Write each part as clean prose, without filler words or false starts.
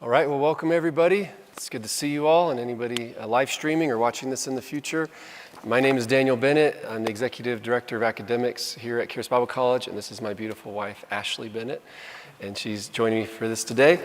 All right, well, welcome everybody. It's good to see you all and anybody live streaming or watching this in the future. My name is Daniel Bennett. I'm the Executive Director of Academics here at Charis Bible College, and this is my beautiful wife, Ashley Bennett, and she's joining me for this today.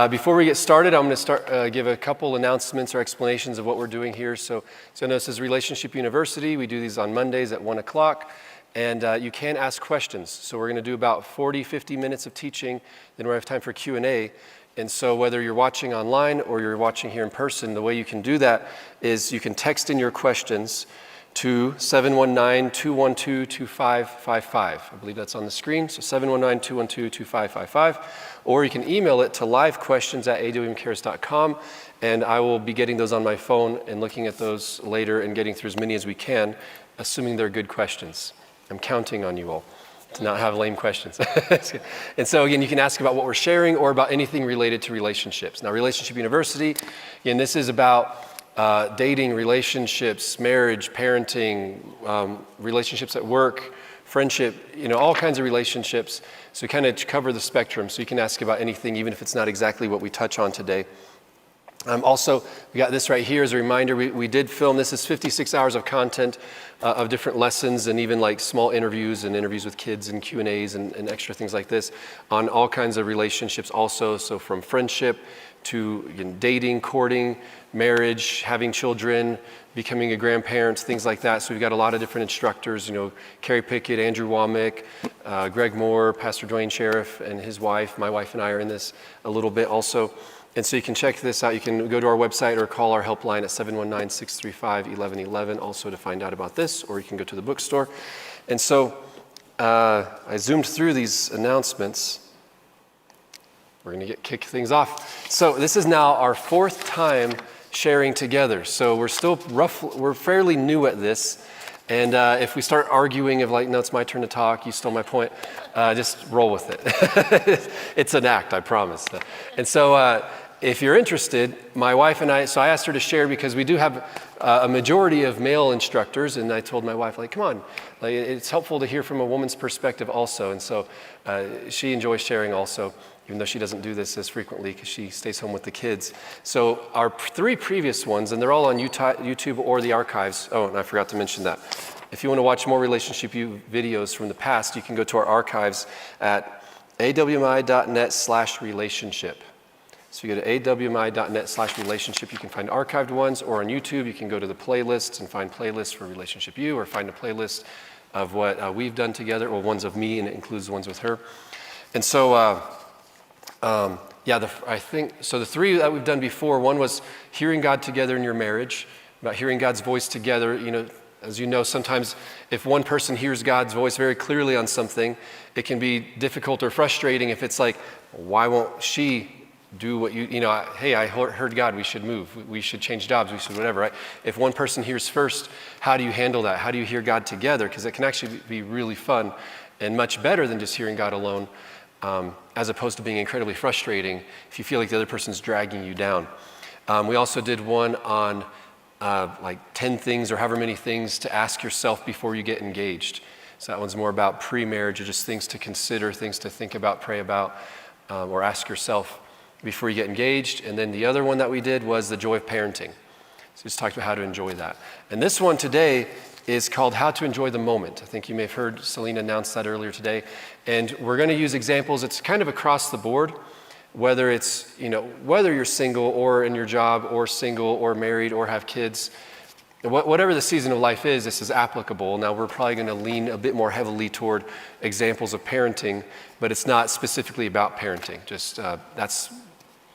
Before we get started, I'm going to give a couple announcements or explanations of what we're doing here. So I know this is Relationship University. We do these on Mondays at 1 o'clock. And you can ask questions. So we're going to do about 50 minutes of teaching, then we'll have time for Q&A. And so whether you're watching online or you're watching here in person, the way you can do that is you can text in your questions to 719-212-2555. I believe that's on the screen, so 719-212-2555. Or you can email it to livequestions@awmcaris.com, and I will be getting those on my phone and looking at those later and getting through as many as we can, assuming they're good questions. I'm counting on you all to not have lame questions. And so again, you can ask about what we're sharing or about anything related to relationships. Now, Relationship University, again, this is about dating, relationships, marriage, parenting, relationships at work, friendship, all kinds of relationships. So we kind of cover the spectrum. So you can ask about anything, even if it's not exactly what we touch on today. Also, we got this right here as a reminder. We did film, this is 56 hours of content of different lessons and even like small interviews and interviews with kids and Q&As and extra things like this on all kinds of relationships also. So from friendship to dating, courting, marriage, having children, becoming a grandparent, things like that. So we've got a lot of different instructors, Carrie Pickett, Andrew Wommack, Greg Moore, Pastor Dwayne Sheriff and his wife. My wife and I are in this a little bit also. And so you can check this out. You can go to our website or call our helpline at 719-635-1111 also to find out about this, or you can go to the bookstore. And so I zoomed through these announcements. We're going to kick things off. So this is now our fourth time sharing together. So we're fairly new at this. And if we start arguing of no, it's my turn to talk, you stole my point, just roll with it. It's an act, I promise. And so if you're interested, my wife and I asked her to share because we do have a majority of male instructors, and I told my wife, come on, it's helpful to hear from a woman's perspective also. And so she enjoys sharing also, even though she doesn't do this as frequently because she stays home with the kids. So our three previous ones, and they're all on YouTube or the archives. Oh, and I forgot to mention that. If you want to watch more Relationship U videos from the past, you can go to our archives at awmi.net/relationship. So you go to awmi.net/relationship. You can find archived ones, or on YouTube, you can go to the playlists and find playlists for Relationship U, or find a playlist of what we've done together, or ones of me, and it includes the ones with her. And so, I think, so the three that we've done before, one was hearing God together in your marriage, about hearing God's voice together. As you know, sometimes if one person hears God's voice very clearly on something, it can be difficult or frustrating if it's why won't she do what hey, I heard God, we should move, we should change jobs, we should whatever, right? If one person hears first, how do you handle that? How do you hear God together? Because it can actually be really fun and much better than just hearing God alone, as opposed to being incredibly frustrating if you feel like the other person's dragging you down. We also did one on 10 things or however many things to ask yourself before you get engaged. So that one's more about pre-marriage, or just things to consider, things to think about, pray about, or ask yourself before you get engaged. And then the other one that we did was the joy of parenting. So just talked about how to enjoy that. And this one today is called How to Enjoy the Moment. I think you may have heard Selena announce that earlier today. And we're going to use examples. It's kind of across the board, whether it's, whether you're single or in your job or single or married or have kids. Whatever the season of life is, this is applicable. Now, we're probably going to lean a bit more heavily toward examples of parenting, but it's not specifically about parenting. Just that's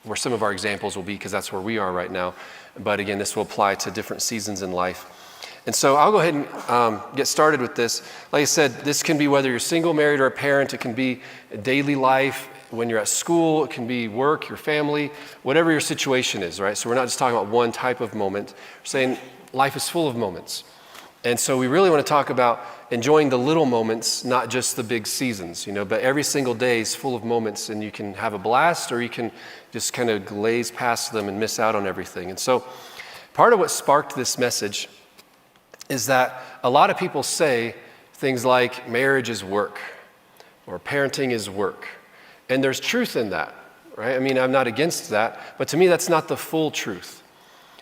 where some of our examples will be, because that's where we are right now. But again, this will apply to different seasons in life. And so I'll go ahead and get started with this. Like I said, this can be whether you're single, married, or a parent. It can be daily life, when you're at school. It can be work, your family, whatever your situation is, right? So we're not just talking about one type of moment. We're saying life is full of moments. And so we really want to talk about enjoying the little moments, not just the big seasons, but every single day is full of moments, and you can have a blast, or you can just kind of glaze past them and miss out on everything. And so part of what sparked this message is that a lot of people say things like marriage is work, or parenting is work. And there's truth in that. right? I mean, I'm not against that, but to me, that's not the full truth.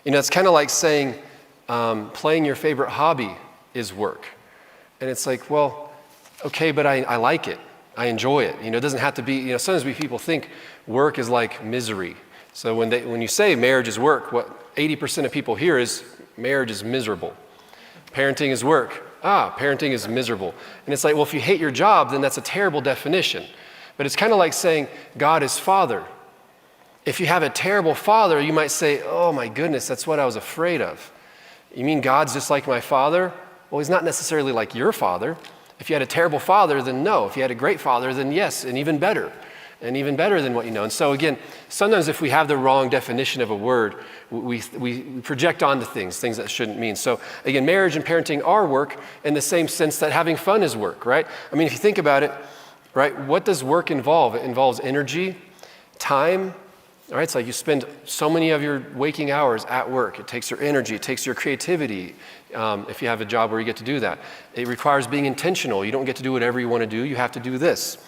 You know, it's kind of like saying playing your favorite hobby is work. And it's like, well, okay, but I like it. I enjoy it. You know, it doesn't have to be, you know, sometimes people think work is like misery. So when you say marriage is work, what 80% of people hear is marriage is miserable. Parenting is work. Parenting is miserable. And it's like, well, if you hate your job, then that's a terrible definition. But it's kind of like saying God is Father. If you have a terrible father, you might say, oh my goodness, that's what I was afraid of. You mean God's just like my father? Well, he's not necessarily like your father. If you had a terrible father, then no. If you had a great father, then yes, and even better than what you know. And so again, sometimes if we have the wrong definition of a word, we project onto things that shouldn't mean. So again, marriage and parenting are work in the same sense that having fun is work, right? I mean, if you think about it, right, what does work involve? It involves energy, time. All right, it's like you spend so many of your waking hours at work. It takes your energy, it takes your creativity, if you have a job where you get to do that. It requires being intentional. You don't get to do whatever you want to do. You have to do this.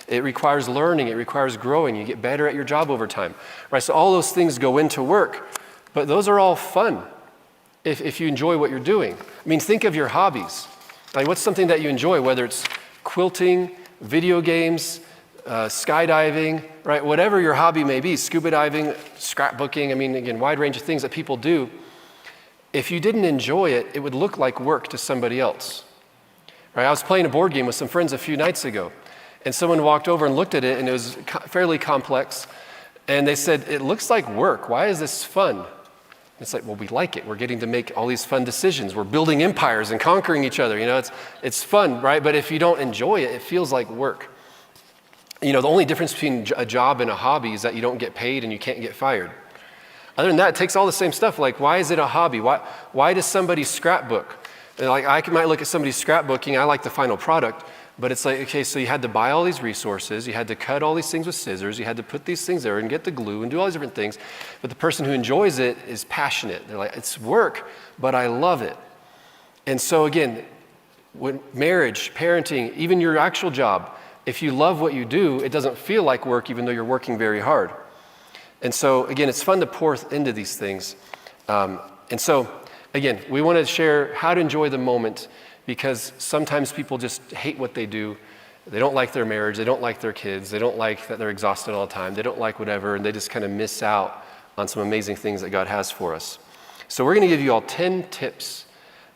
It requires learning. It requires growing. You get better at your job over time. Right, so all those things go into work, but those are all fun if you enjoy what you're doing. I mean, think of your hobbies. Like, what's something that you enjoy, whether it's quilting, video games, skydiving, right? Whatever your hobby may be, scuba diving, scrapbooking, I mean, again, wide range of things that people do. If you didn't enjoy it, it would look like work to somebody else, right? I was playing a board game with some friends a few nights ago, and someone walked over and looked at it, and it was fairly complex, and they said, it looks like work. Why is this fun? It's like, well, we like it. We're getting to make all these fun decisions. We're building empires and conquering each other. You know, it's fun, right? But if you don't enjoy it, it feels like work. You know, the only difference between a job and a hobby is that you don't get paid and you can't get fired. Other than that, it takes all the same stuff. Like, why is it a hobby? Why does somebody scrapbook? And like, I might look at somebody's scrapbooking, I like the final product, but it's like, okay, so you had to buy all these resources, you had to cut all these things with scissors, you had to put these things there and get the glue and do all these different things. But the person who enjoys it is passionate. They're like, it's work, but I love it. And so again, when marriage, parenting, even your actual job, if you love what you do, it doesn't feel like work even though you're working very hard. And so again, it's fun to pour into these things. And so again, we want to share how to enjoy the moment, because sometimes people just hate what they do. They don't like their marriage, they don't like their kids, they don't like that they're exhausted all the time, they don't like whatever, and they just kind of miss out on some amazing things that God has for us. So we're going to give you all 10 tips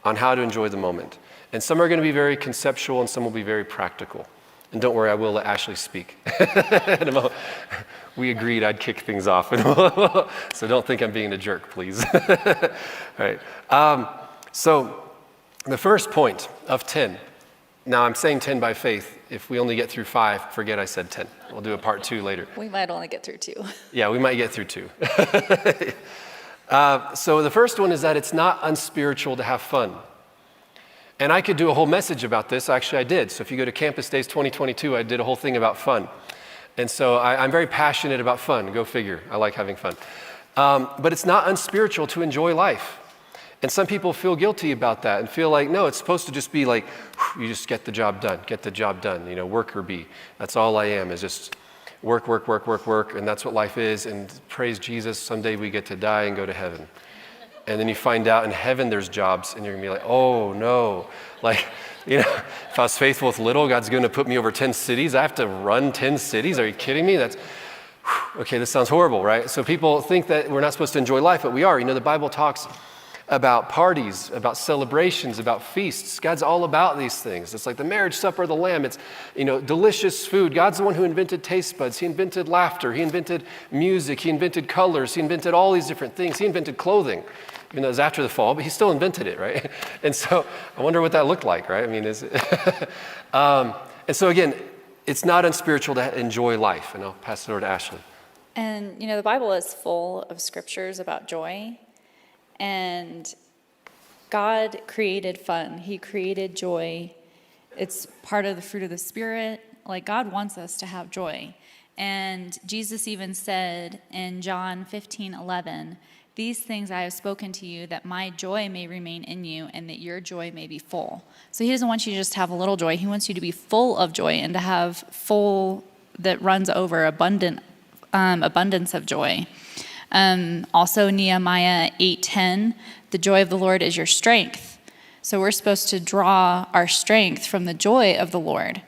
on how to enjoy the moment. And some are going to be very conceptual and some will be very practical. And don't worry, I will let Ashley speak. We agreed I'd kick things off. So don't think I'm being a jerk, please. All right. So the first point of 10. Now I'm saying 10 by faith. If we only get through 5, forget I said 10. We'll do a part 2 later. We might only get through 2. Yeah, we might get through 2. So the first one is that it's not unspiritual to have fun. And I could do a whole message about this. Actually, I did. So if you go to Campus Days 2022, I did a whole thing about fun. And so I'm very passionate about fun. Go figure. I like having fun. But it's not unspiritual to enjoy life. And some people feel guilty about that and feel like, no, it's supposed to just be like, you just get the job done, you know, worker bee. That's all I am, is just work, and that's what life is. And praise Jesus, someday we get to die and go to heaven. And then you find out in heaven there's jobs, and you're gonna be like, oh no. Like, you know, if I was faithful with little, God's gonna put me over 10 cities. I have to run 10 cities? Are you kidding me? Okay, this sounds horrible, right? So people think that we're not supposed to enjoy life, but we are. You know, the Bible talks about parties, about celebrations, about feasts. God's all about these things. It's like the marriage supper of the Lamb. It's, you know, delicious food. God's the one who invented taste buds. He invented laughter. He invented music. He invented colors. He invented all these different things. He invented clothing, even though it was after the fall, but he still invented it, right? And so I wonder what that looked like, right? I mean, is it? And so again, it's not unspiritual to enjoy life. And I'll pass it over to Ashley. And, you know, the Bible is full of scriptures about joy. And God created fun. He created joy. It's part of the fruit of the Spirit. Like, God wants us to have joy. And Jesus even said in John 15:11, "These things I have spoken to you, that my joy may remain in you, and that your joy may be full." So he doesn't want you to just have a little joy. He wants you to be full of joy and to have full, that runs over, abundant abundance of joy. Also Nehemiah 8:10, the joy of the Lord is your strength. So we're supposed to draw our strength from the joy of the Lord.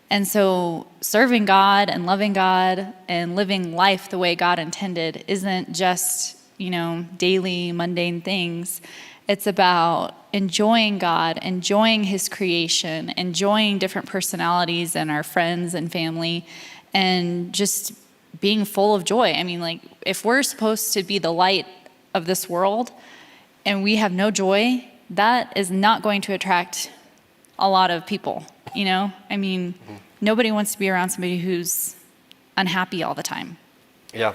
And so serving God and loving God and living life the way God intended isn't just, daily mundane things. It's about enjoying God, enjoying his creation, enjoying different personalities and our friends and family, and just being full of joy. I mean, like, if we're supposed to be the light of this world and we have no joy, that is not going to attract a lot of people, Nobody wants to be around somebody who's unhappy all the time. Yeah,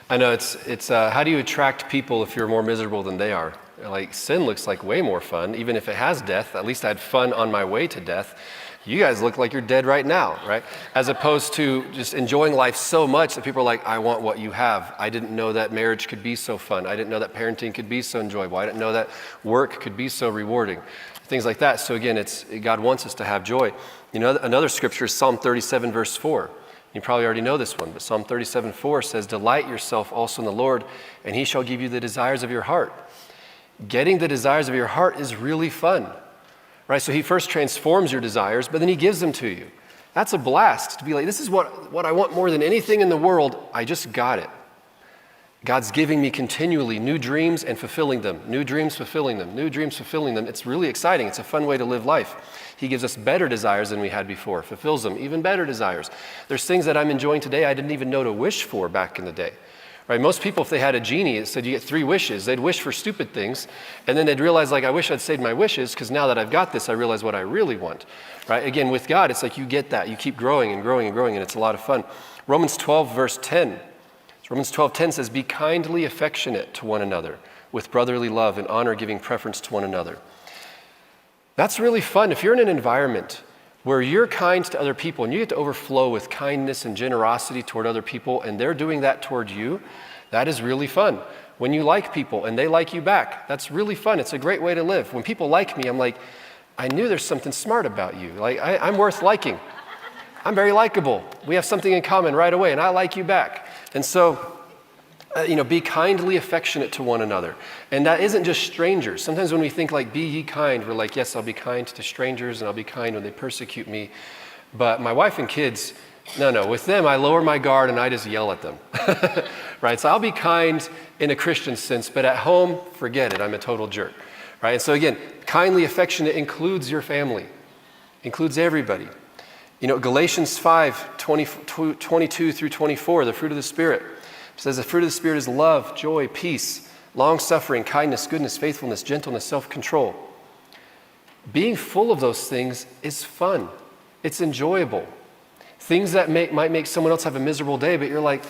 I know it's how do you attract people if you're more miserable than they are? Like, sin looks like way more fun, even if it has death. At least I had fun on my way to death. You guys look like you're dead right now, right? As opposed to just enjoying life so much that people are like, I want what you have. I didn't know that marriage could be so fun. I didn't know that parenting could be so enjoyable. I didn't know that work could be so rewarding. Things like that. So again, God wants us to have joy. Another scripture is Psalm 37, verse 4. You probably already know this one, but Psalm 37:4 says, delight yourself also in the Lord, and he shall give you the desires of your heart. Getting the desires of your heart is really fun, right? So he first transforms your desires, but then he gives them to you. That's a blast to be like, this is what I want more than anything in the world. I just got it. God's giving me continually new dreams and fulfilling them, new dreams, fulfilling them, new dreams, fulfilling them. It's really exciting. It's a fun way to live life. He gives us better desires than we had before, fulfills them, even better desires. There's things that I'm enjoying today I didn't even know to wish for back in the day. Right? Most people, if they had a genie, it said you get 3 wishes, they'd wish for stupid things, and then they'd realize, like, I wish I'd saved my wishes, because now that I've got this, I realize what I really want. Right? Again, with God, it's like you get that. You keep growing and growing and growing, and it's a lot of fun. Romans 12, verse 10. Romans 12:10 says, be kindly affectionate to one another with brotherly love and honor, giving preference to one another. That's really fun. If you're in an environment where you're kind to other people and you get to overflow with kindness and generosity toward other people, and they're doing that toward you, that is really fun. When you like people and they like you back, that's really fun. It's a great way to live. When people like me, I'm like, I knew there's something smart about you. Like, I'm worth liking. I'm very likable. We have something in common right away, and I like you back. And so, be kindly affectionate to one another. And that isn't just strangers. Sometimes when we think like, be ye kind, we're like, yes, I'll be kind to strangers and I'll be kind when they persecute me. But my wife and kids, no, with them, I lower my guard and I just yell at them, right? So I'll be kind in a Christian sense, but at home, forget it. I'm a total jerk, right? And so again, kindly affectionate includes your family, includes everybody. Galatians 5, 22 through 24, the fruit of the Spirit. It says the fruit of the Spirit is love, joy, peace, long-suffering, kindness, goodness, faithfulness, gentleness, self-control. Being full of those things is fun. It's enjoyable. Things that might make someone else have a miserable day, but you're like,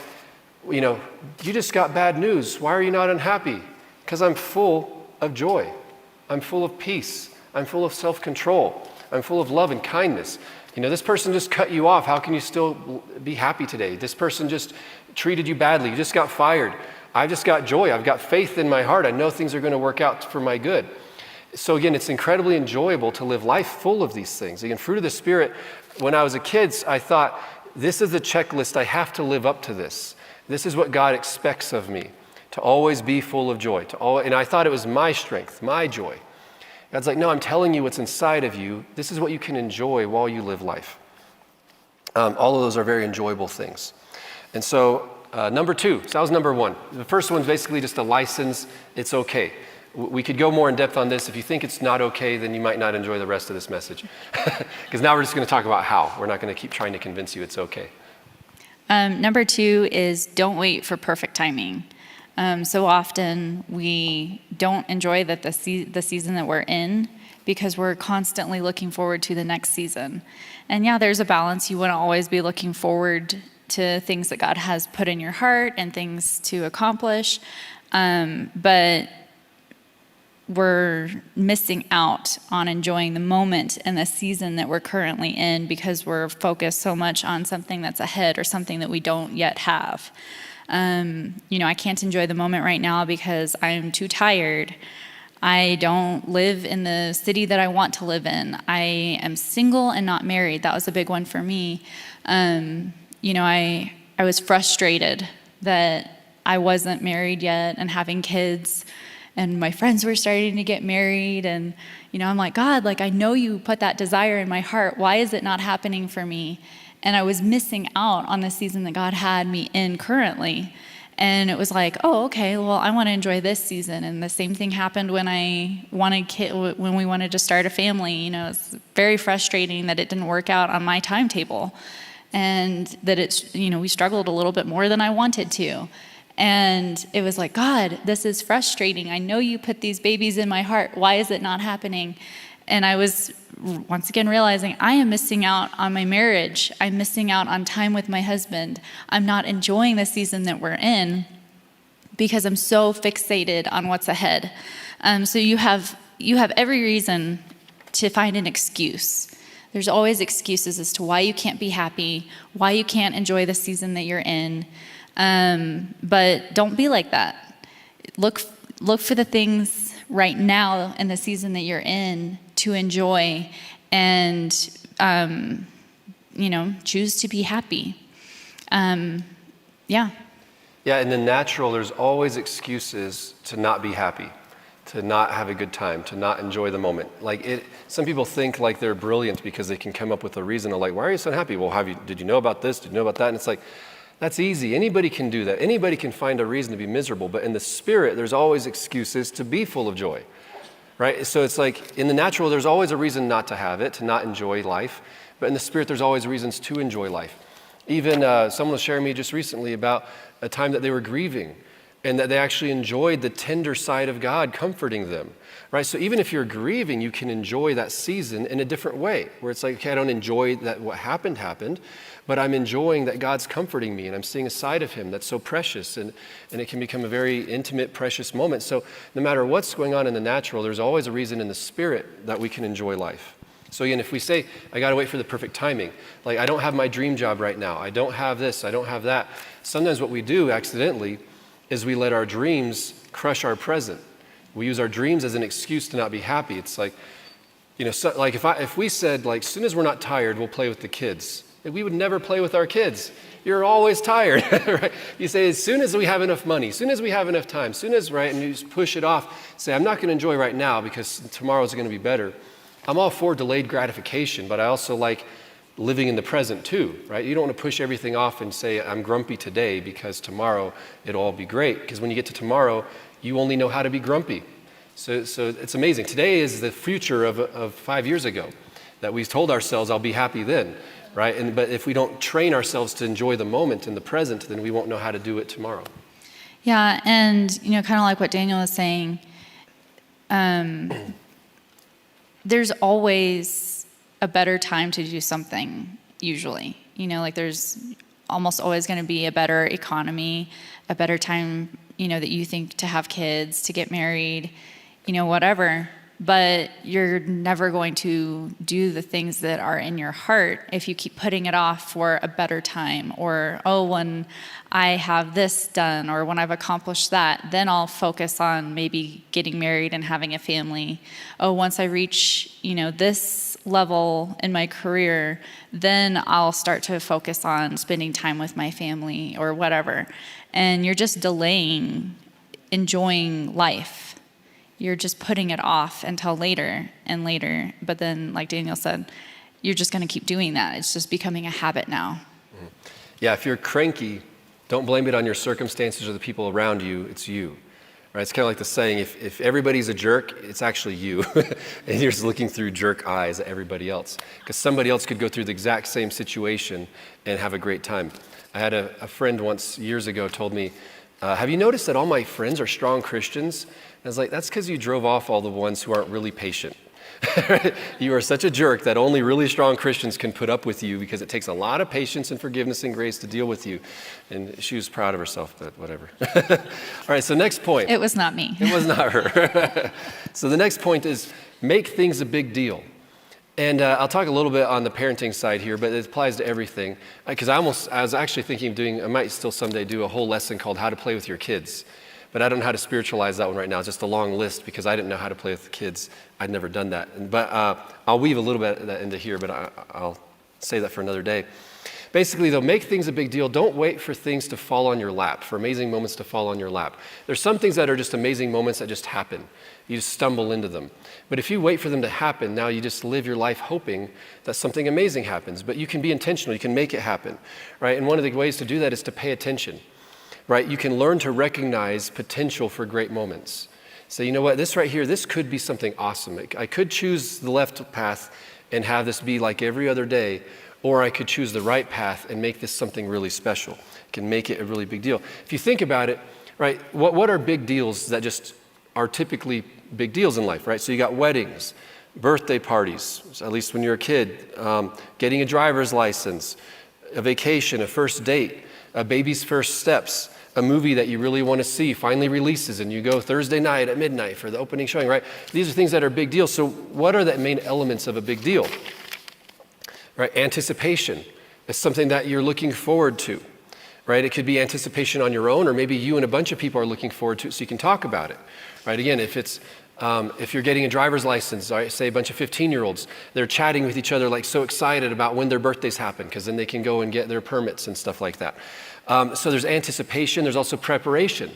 you just got bad news. Why are you not unhappy? Because I'm full of joy. I'm full of peace. I'm full of self-control. I'm full of love and kindness. This person just cut you off. How can you still be happy today? This person just treated you badly. You just got fired. I've just got joy. I've got faith in my heart. I know things are going to work out for my good. So again, it's incredibly enjoyable to live life full of these things. Again, fruit of the Spirit, when I was a kid, I thought, this is the checklist. I have to live up to this. This is what God expects of me, to always be full of joy. And I thought it was my strength, my joy. God's like, no, I'm telling you what's inside of you. This is what you can enjoy while you live life. All of those are very enjoyable things. And so number 2, so that was number 1. The first one's basically just a license. It's okay. We could go more in depth on this. If you think it's not okay, then you might not enjoy the rest of this message. Because now we're just going to talk about how. We're not going to keep trying to convince you it's okay. Number 2 is don't wait for perfect timing. So often we don't enjoy the season that we're in because we're constantly looking forward to the next season. And yeah, there's a balance. You want to always be looking forward to things that God has put in your heart and things to accomplish. But we're missing out on enjoying the moment and the season that we're currently in because we're focused so much on something that's ahead or something that we don't yet have. I can't enjoy the moment right now because I'm too tired. I don't live in the city that I want to live in. I am single and not married. That was a big one for me. I I was frustrated that I wasn't married yet and having kids, and my friends were starting to get married, and I'm like, God, like I know you put that desire in my heart. Why is it not happening for me? And I was missing out on the season that God had me in currently. And it was like, oh, okay, well, I want to enjoy this season. And the same thing happened when when we wanted to start a family. It's very frustrating that it didn't work out on my timetable, and that we struggled a little bit more than I wanted to. And it was like, God, this is frustrating. I know you put these babies in my heart. Why is it not happening? And I was once again realizing I am missing out on my marriage. I'm missing out on time with my husband. I'm not enjoying the season that we're in because I'm so fixated on what's ahead. So you have every reason to find an excuse. There's always excuses as to why you can't be happy, why you can't enjoy the season that you're in. But don't be like that. Look for the things right now in the season that you're in to enjoy, and choose to be happy. Yeah, in the natural, there's always excuses to not be happy, to not have a good time, to not enjoy the moment. Some people think like they're brilliant because they can come up with a reason of like, why are you so unhappy? Well, did you know about this? Did you know about that? And it's like, that's easy. Anybody can do that. Anybody can find a reason to be miserable. But in the spirit, there's always excuses to be full of joy, right? So it's like in the natural, there's always a reason not to have it, to not enjoy life. But in the spirit, there's always reasons to enjoy life. Even someone was sharing me just recently about a time that they were grieving and that they actually enjoyed the tender side of God comforting them, right? So even if you're grieving, you can enjoy that season in a different way, where it's like, okay, I don't enjoy that what happened, but I'm enjoying that God's comforting me and I'm seeing a side of him that's so precious, and it can become a very intimate, precious moment. So no matter what's going on in the natural, there's always a reason in the spirit that we can enjoy life. So again, if we say, I got to wait for the perfect timing, like I don't have my dream job right now, I don't have this, I don't have that. Sometimes what we do accidentally is we let our dreams crush our present. We use our dreams as an excuse to not be happy. It's like, like if we said, like, as soon as we're not tired, we'll play with the kids. We would never play with our kids. You're always tired, right? You say, as soon as we have enough money, as soon as we have enough time, right? And you just push it off. Say, I'm not going to enjoy right now because tomorrow's going to be better. I'm all for delayed gratification, but I also like living in the present too, right? You don't want to push everything off and say, I'm grumpy today because tomorrow it'll all be great. Because when you get to tomorrow, you only know how to be grumpy. So it's amazing. Today is the future of 5 years ago that we told ourselves, I'll be happy then, right? But if we don't train ourselves to enjoy the moment in the present, then we won't know how to do it tomorrow. Yeah, and kind of like what Daniel was saying, there's always a better time to do something, usually. Like there's almost always going to be a better economy, a better time, that you think to have kids, to get married, whatever. But you're never going to do the things that are in your heart if you keep putting it off for a better time, or, when I have this done, or when I've accomplished that, then I'll focus on maybe getting married and having a family. Once I reach, this level in my career, then I'll start to focus on spending time with my family or whatever. And you're just delaying enjoying life. You're just putting it off until later and later. But then, like Daniel said, you're just going to keep doing that. It's just becoming a habit now. Mm-hmm. Yeah, if you're cranky, don't blame it on your circumstances or the people around you. It's you. Right? It's kind of like the saying, if everybody's a jerk, it's actually you. And you're just looking through jerk eyes at everybody else. Because somebody else could go through the exact same situation and have a great time. I had a friend once, years ago, told me, have you noticed that all my friends are strong Christians? I was like, that's because you drove off all the ones who aren't really patient. You are such a jerk that only really strong Christians can put up with you, because it takes a lot of patience and forgiveness and grace to deal with you. And she was proud of herself, but whatever. All right, so next point. It was not me. It was not her. So the next point is make things a big deal. And I'll talk a little bit on the parenting side here, but it applies to everything. Because I was actually thinking of I might still someday do a whole lesson called How to Play with Your Kids. But I don't know how to spiritualize that one right now. It's just a long list because I didn't know how to play with the kids. I'd never done that. But I'll weave a little bit of that into here, but I'll say that for another day. Basically, though, make things a big deal. Don't wait for things to fall on your lap, for amazing moments to fall on your lap. There's some things that are just amazing moments that just happen. You just stumble into them. But if you wait for them to happen, now you just live your life hoping that something amazing happens. But you can be intentional. You can make it happen, right? And one of the ways to do that is to pay attention, right? You can learn to recognize potential for great moments. Say, you know what, this right here, this could be something awesome. I could choose the left path and have this be like every other day, or I could choose the right path and make this something really special. I can make it a really big deal. If you think about it, right, what are big deals that just are typically big deals in life, right? So you got weddings, birthday parties, at least when you're a kid, getting a driver's license, a vacation, a first date, a baby's first steps, a movie that you really want to see finally releases and you go Thursday night at midnight for the opening showing, right? These are things that are big deals. So what are the main elements of a big deal? Right? Anticipation is something that you're looking forward to, right? It could be anticipation on your own, or maybe you and a bunch of people are looking forward to it so you can talk about it, right? Again, if you're getting a driver's license, right, say a bunch of 15-year-olds, they're chatting with each other like so excited about when their birthdays happen because then they can go and get their permits and stuff like that. So there's anticipation, there's also preparation,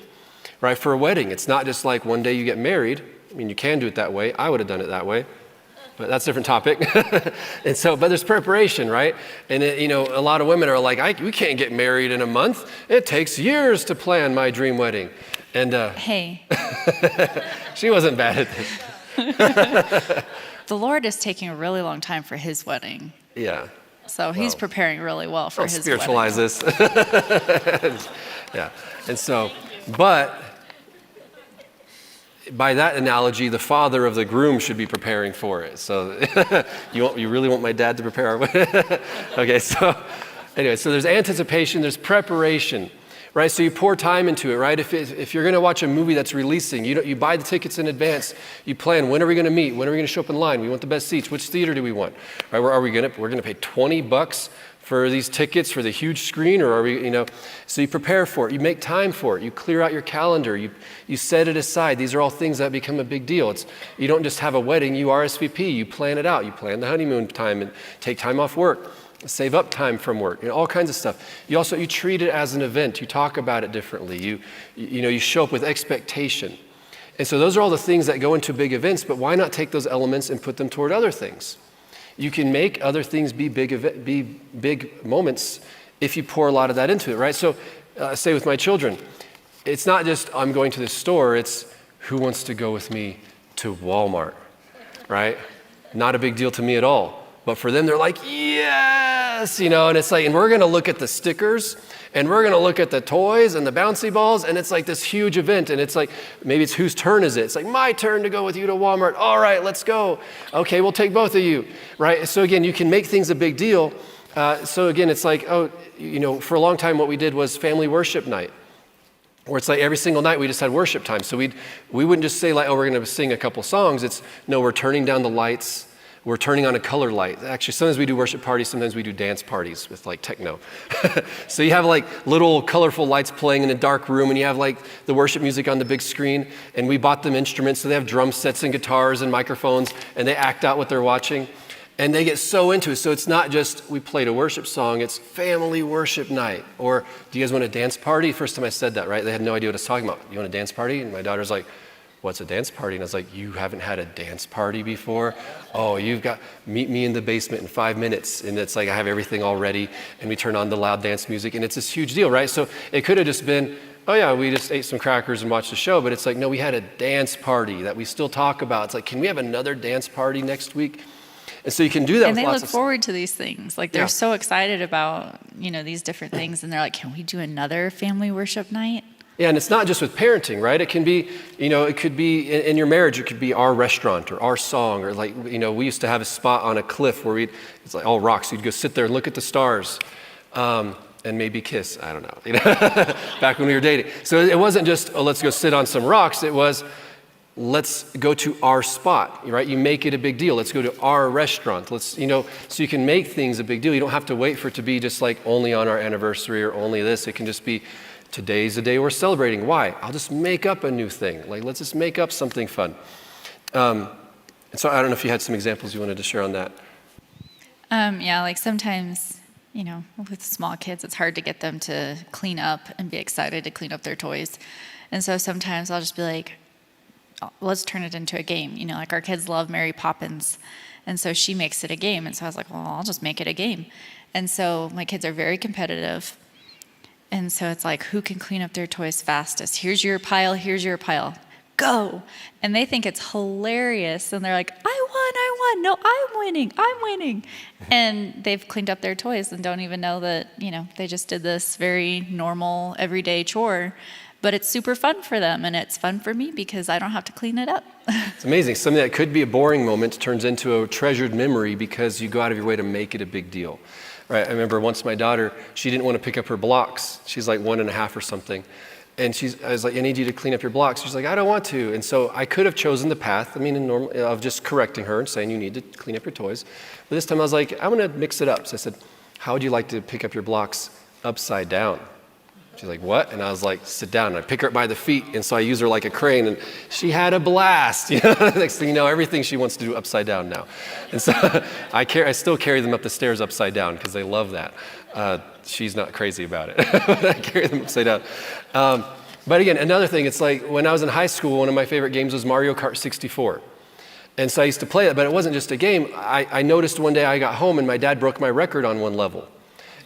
right? For a wedding, it's not just like one day you get married. I mean, you can do it that way. I would have done it that way, but that's a different topic. But there's preparation, right? And a lot of women are like, we can't get married in a month. It takes years to plan my dream wedding. And Hey. she wasn't bad at this. The Lord is taking a really long time for his wedding. Yeah. So he's preparing really well for his spiritualize wedding. this. Yeah. And so, but by that analogy, the father of the groom should be preparing for it. So you really want my dad to prepare our wedding? Okay, so anyway, so there's anticipation, there's preparation, right? So you pour time into it, right? If you're going to watch a movie that's releasing, you buy the tickets in advance. You plan, when are we going to meet? When are we going to show up in line? We want the best seats. Which theater do we want? Right? We're going to pay $20 for these tickets for the huge screen, or are we, so you prepare for it. You make time for it. You clear out your calendar. You set it aside. These are all things that become a big deal. You don't just have a wedding. You RSVP. You plan it out. You plan the honeymoon time and take time off work. Save up time from work, all kinds of stuff. You treat it as an event. You talk about it differently. You show up with expectation. And so those are all the things that go into big events, but why not take those elements and put them toward other things? You can make other things be big moments if you pour a lot of that into it, right? So say with my children, it's not just I'm going to the store, it's who wants to go with me to Walmart, right? Not a big deal to me at all. But for them, they're like, yes, and it's like, and we're going to look at the stickers and we're going to look at the toys and the bouncy balls. And it's like this huge event. And it's like, maybe it's whose turn is it? It's like, my turn to go with you to Walmart. All right, let's go. Okay, we'll take both of you, right? So again, you can make things a big deal. So again, it's like, for a long time, what we did was family worship night, where it's like every single night we just had worship time. So we wouldn't just say like, we're going to sing a couple songs. No, we're turning down the lights. We're turning on a color light. Actually, sometimes we do worship parties, sometimes we do dance parties with like techno. So you have like little colorful lights playing in a dark room, and you have like the worship music on the big screen, and we bought them instruments, so they have drum sets and guitars and microphones, and they act out what they're watching, and they get so into it. So it's not just we played a worship song, it's family worship night. Or do you guys want a dance party? First time I said that, right? They had no idea what I was talking about. You want a dance party? And my daughter's like, what's a dance party? And I was like, you haven't had a dance party before? Oh, meet me in the basement in 5 minutes. And it's like, I have everything all ready. And we turn on the loud dance music, and it's this huge deal, right? So it could have just been, oh yeah, we just ate some crackers and watched the show. But it's like, no, we had a dance party that we still talk about. It's like, can we have another dance party next week? And so you can do that. And they look forward to these things. Like they're so excited about, these different things. And they're like, can we do another family worship night? Yeah, and it's not just with parenting, right? It can be, it could be in your marriage, it could be our restaurant or our song, or like, we used to have a spot on a cliff where it's like all rocks. You'd go sit there and look at the stars and maybe kiss. I don't know, back when we were dating. So it wasn't just, let's go sit on some rocks. It was, let's go to our spot, right? You make it a big deal. Let's go to our restaurant. So you can make things a big deal. You don't have to wait for it to be just like only on our anniversary or only this. It can just be, today's the day we're celebrating. Why? I'll just make up a new thing. Like, let's just make up something fun. And so I don't know if you had some examples you wanted to share on that. Like sometimes with small kids, it's hard to get them to clean up and be excited to clean up their toys. And so sometimes I'll just be like, let's turn it into a game. Like our kids love Mary Poppins. And so she makes it a game. And so I was like, well, I'll just make it a game. And so my kids are very competitive. And so it's like, who can clean up their toys fastest? Here's your pile, go. And they think it's hilarious. And they're like, I won. No, I'm winning. And they've cleaned up their toys and don't even know that, they just did this very normal, everyday chore. But it's super fun for them, and it's fun for me because I don't have to clean it up. It's amazing. Something that could be a boring moment turns into a treasured memory because you go out of your way to make it a big deal. Right? I remember once my daughter, she didn't want to pick up her blocks. She's like 1.5 or something. And I was like, I need you to clean up your blocks. She's like, I don't want to. And so I could have chosen the path, of just correcting her and saying, you need to clean up your toys. But this time I was like, I'm going to mix it up. So I said, how would you like to pick up your blocks upside down? She's like, what? And I was like, sit down. And I pick her up by the feet. And so I use her like a crane. And she had a blast. Next thing you know, everything she wants to do upside down now. And so I still carry them up the stairs upside down because they love that. She's not crazy about it. But I carry them upside down. But again, another thing, it's like when I was in high school, one of my favorite games was Mario Kart 64. And so I used to play it, but it wasn't just a game. I noticed one day I got home and my dad broke my record on one level.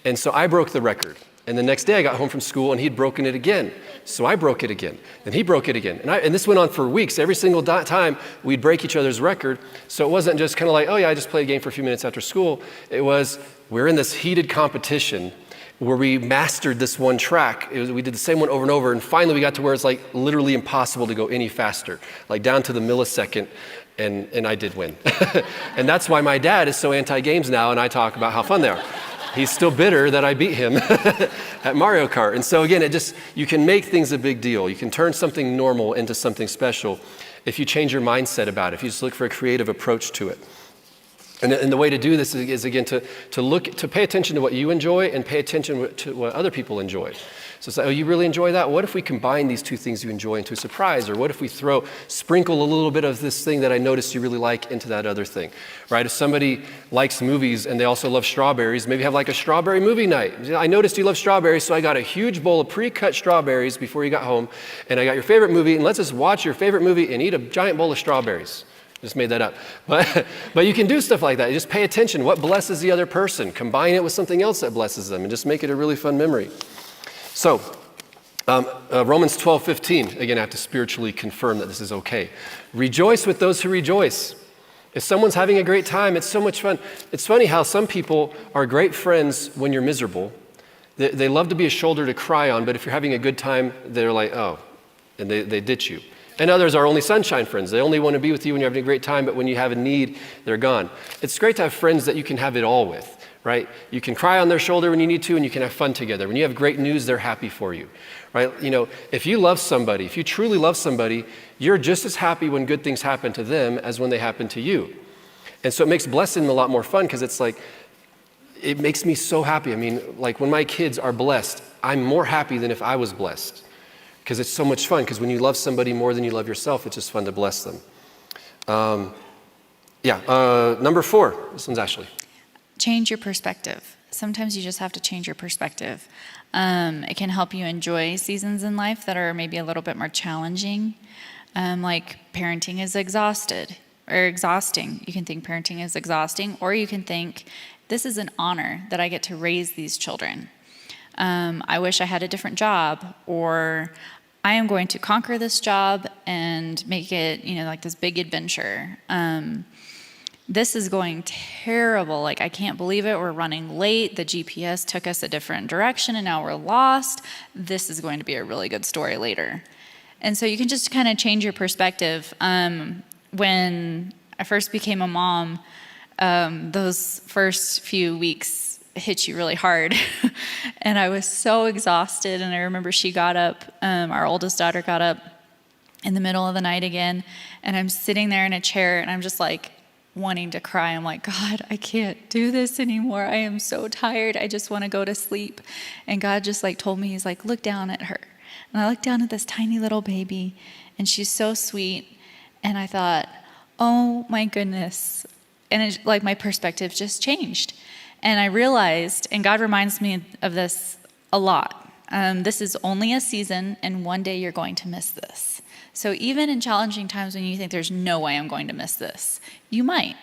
And so I broke the record. And the next day I got home from school and he'd broken it again. So I broke it again. And he broke it again. And this went on for weeks. Every single time we'd break each other's record. So it wasn't just kind of like, oh yeah, I just played a game for a few minutes after school. It was, we're in this heated competition where we mastered this one track. We did the same one over and over. And finally we got to where it's like literally impossible to go any faster, like down to the millisecond. And I did win. And that's why my dad is so anti-games now. And I talk about how fun they are. He's still bitter that I beat him at Mario Kart. And so again, you can make things a big deal. You can turn something normal into something special if you change your mindset about it, if you just look for a creative approach to it. And the way to do this is again, to pay attention to what you enjoy and pay attention to what other people enjoy. So say, oh, you really enjoy that? What if we combine these two things you enjoy into a surprise? Or what if we sprinkle a little bit of this thing that I noticed you really like into that other thing, right? If somebody likes movies and they also love strawberries, maybe have like a strawberry movie night. I noticed you love strawberries, so I got a huge bowl of pre-cut strawberries before you got home, and I got your favorite movie, and let's just watch your favorite movie and eat a giant bowl of strawberries. Just made that up. But you can do stuff like that. You just pay attention. What blesses the other person? Combine it with something else that blesses them and just make it a really fun memory. So, Romans 12:15, again, I have to spiritually confirm that this is okay. Rejoice with those who rejoice. If someone's having a great time, it's so much fun. It's funny how some people are great friends when you're miserable. They love to be a shoulder to cry on, but if you're having a good time, they're like, oh, and they ditch you. And others are only sunshine friends. They only want to be with you when you're having a great time, but when you have a need, they're gone. It's great to have friends that you can have it all with, right? You can cry on their shoulder when you need to, and you can have fun together. When you have great news, they're happy for you, right? If you love somebody, if you truly love somebody, you're just as happy when good things happen to them as when they happen to you. And so it makes blessing a lot more fun because it's like, it makes me so happy. I mean, like when my kids are blessed, I'm more happy than if I was blessed. Because it's so much fun, because when you love somebody more than you love yourself, it's just fun to bless them. Number 4, this one's Ashley. Change your perspective. Sometimes you just have to change your perspective. It can help you enjoy seasons in life that are maybe a little bit more challenging. Like parenting is exhausting. You can think parenting is exhausting, or you can think this is an honor that I get to raise these children. I wish I had a different job, or I am going to conquer this job and make it, like this big adventure. This is going terrible. Like, I can't believe it. We're running late. The GPS took us a different direction and now we're lost. This is going to be a really good story later. And so you can just kind of change your perspective. When I first became a mom, those first few weeks hit you really hard. And I was so exhausted. And I remember she got up, our oldest daughter got up in the middle of the night again. And I'm sitting there in a chair and I'm just like wanting to cry. I'm like, God, I can't do this anymore. I am so tired. I just want to go to sleep. And God just told me, he's like, look down at her. And I looked down at this tiny little baby and she's so sweet. And I thought, oh my goodness. And my perspective just changed. And I realized, and God reminds me of this a lot, this is only a season, and one day you're going to miss this. So even in challenging times when you think there's no way I'm going to miss this, you might.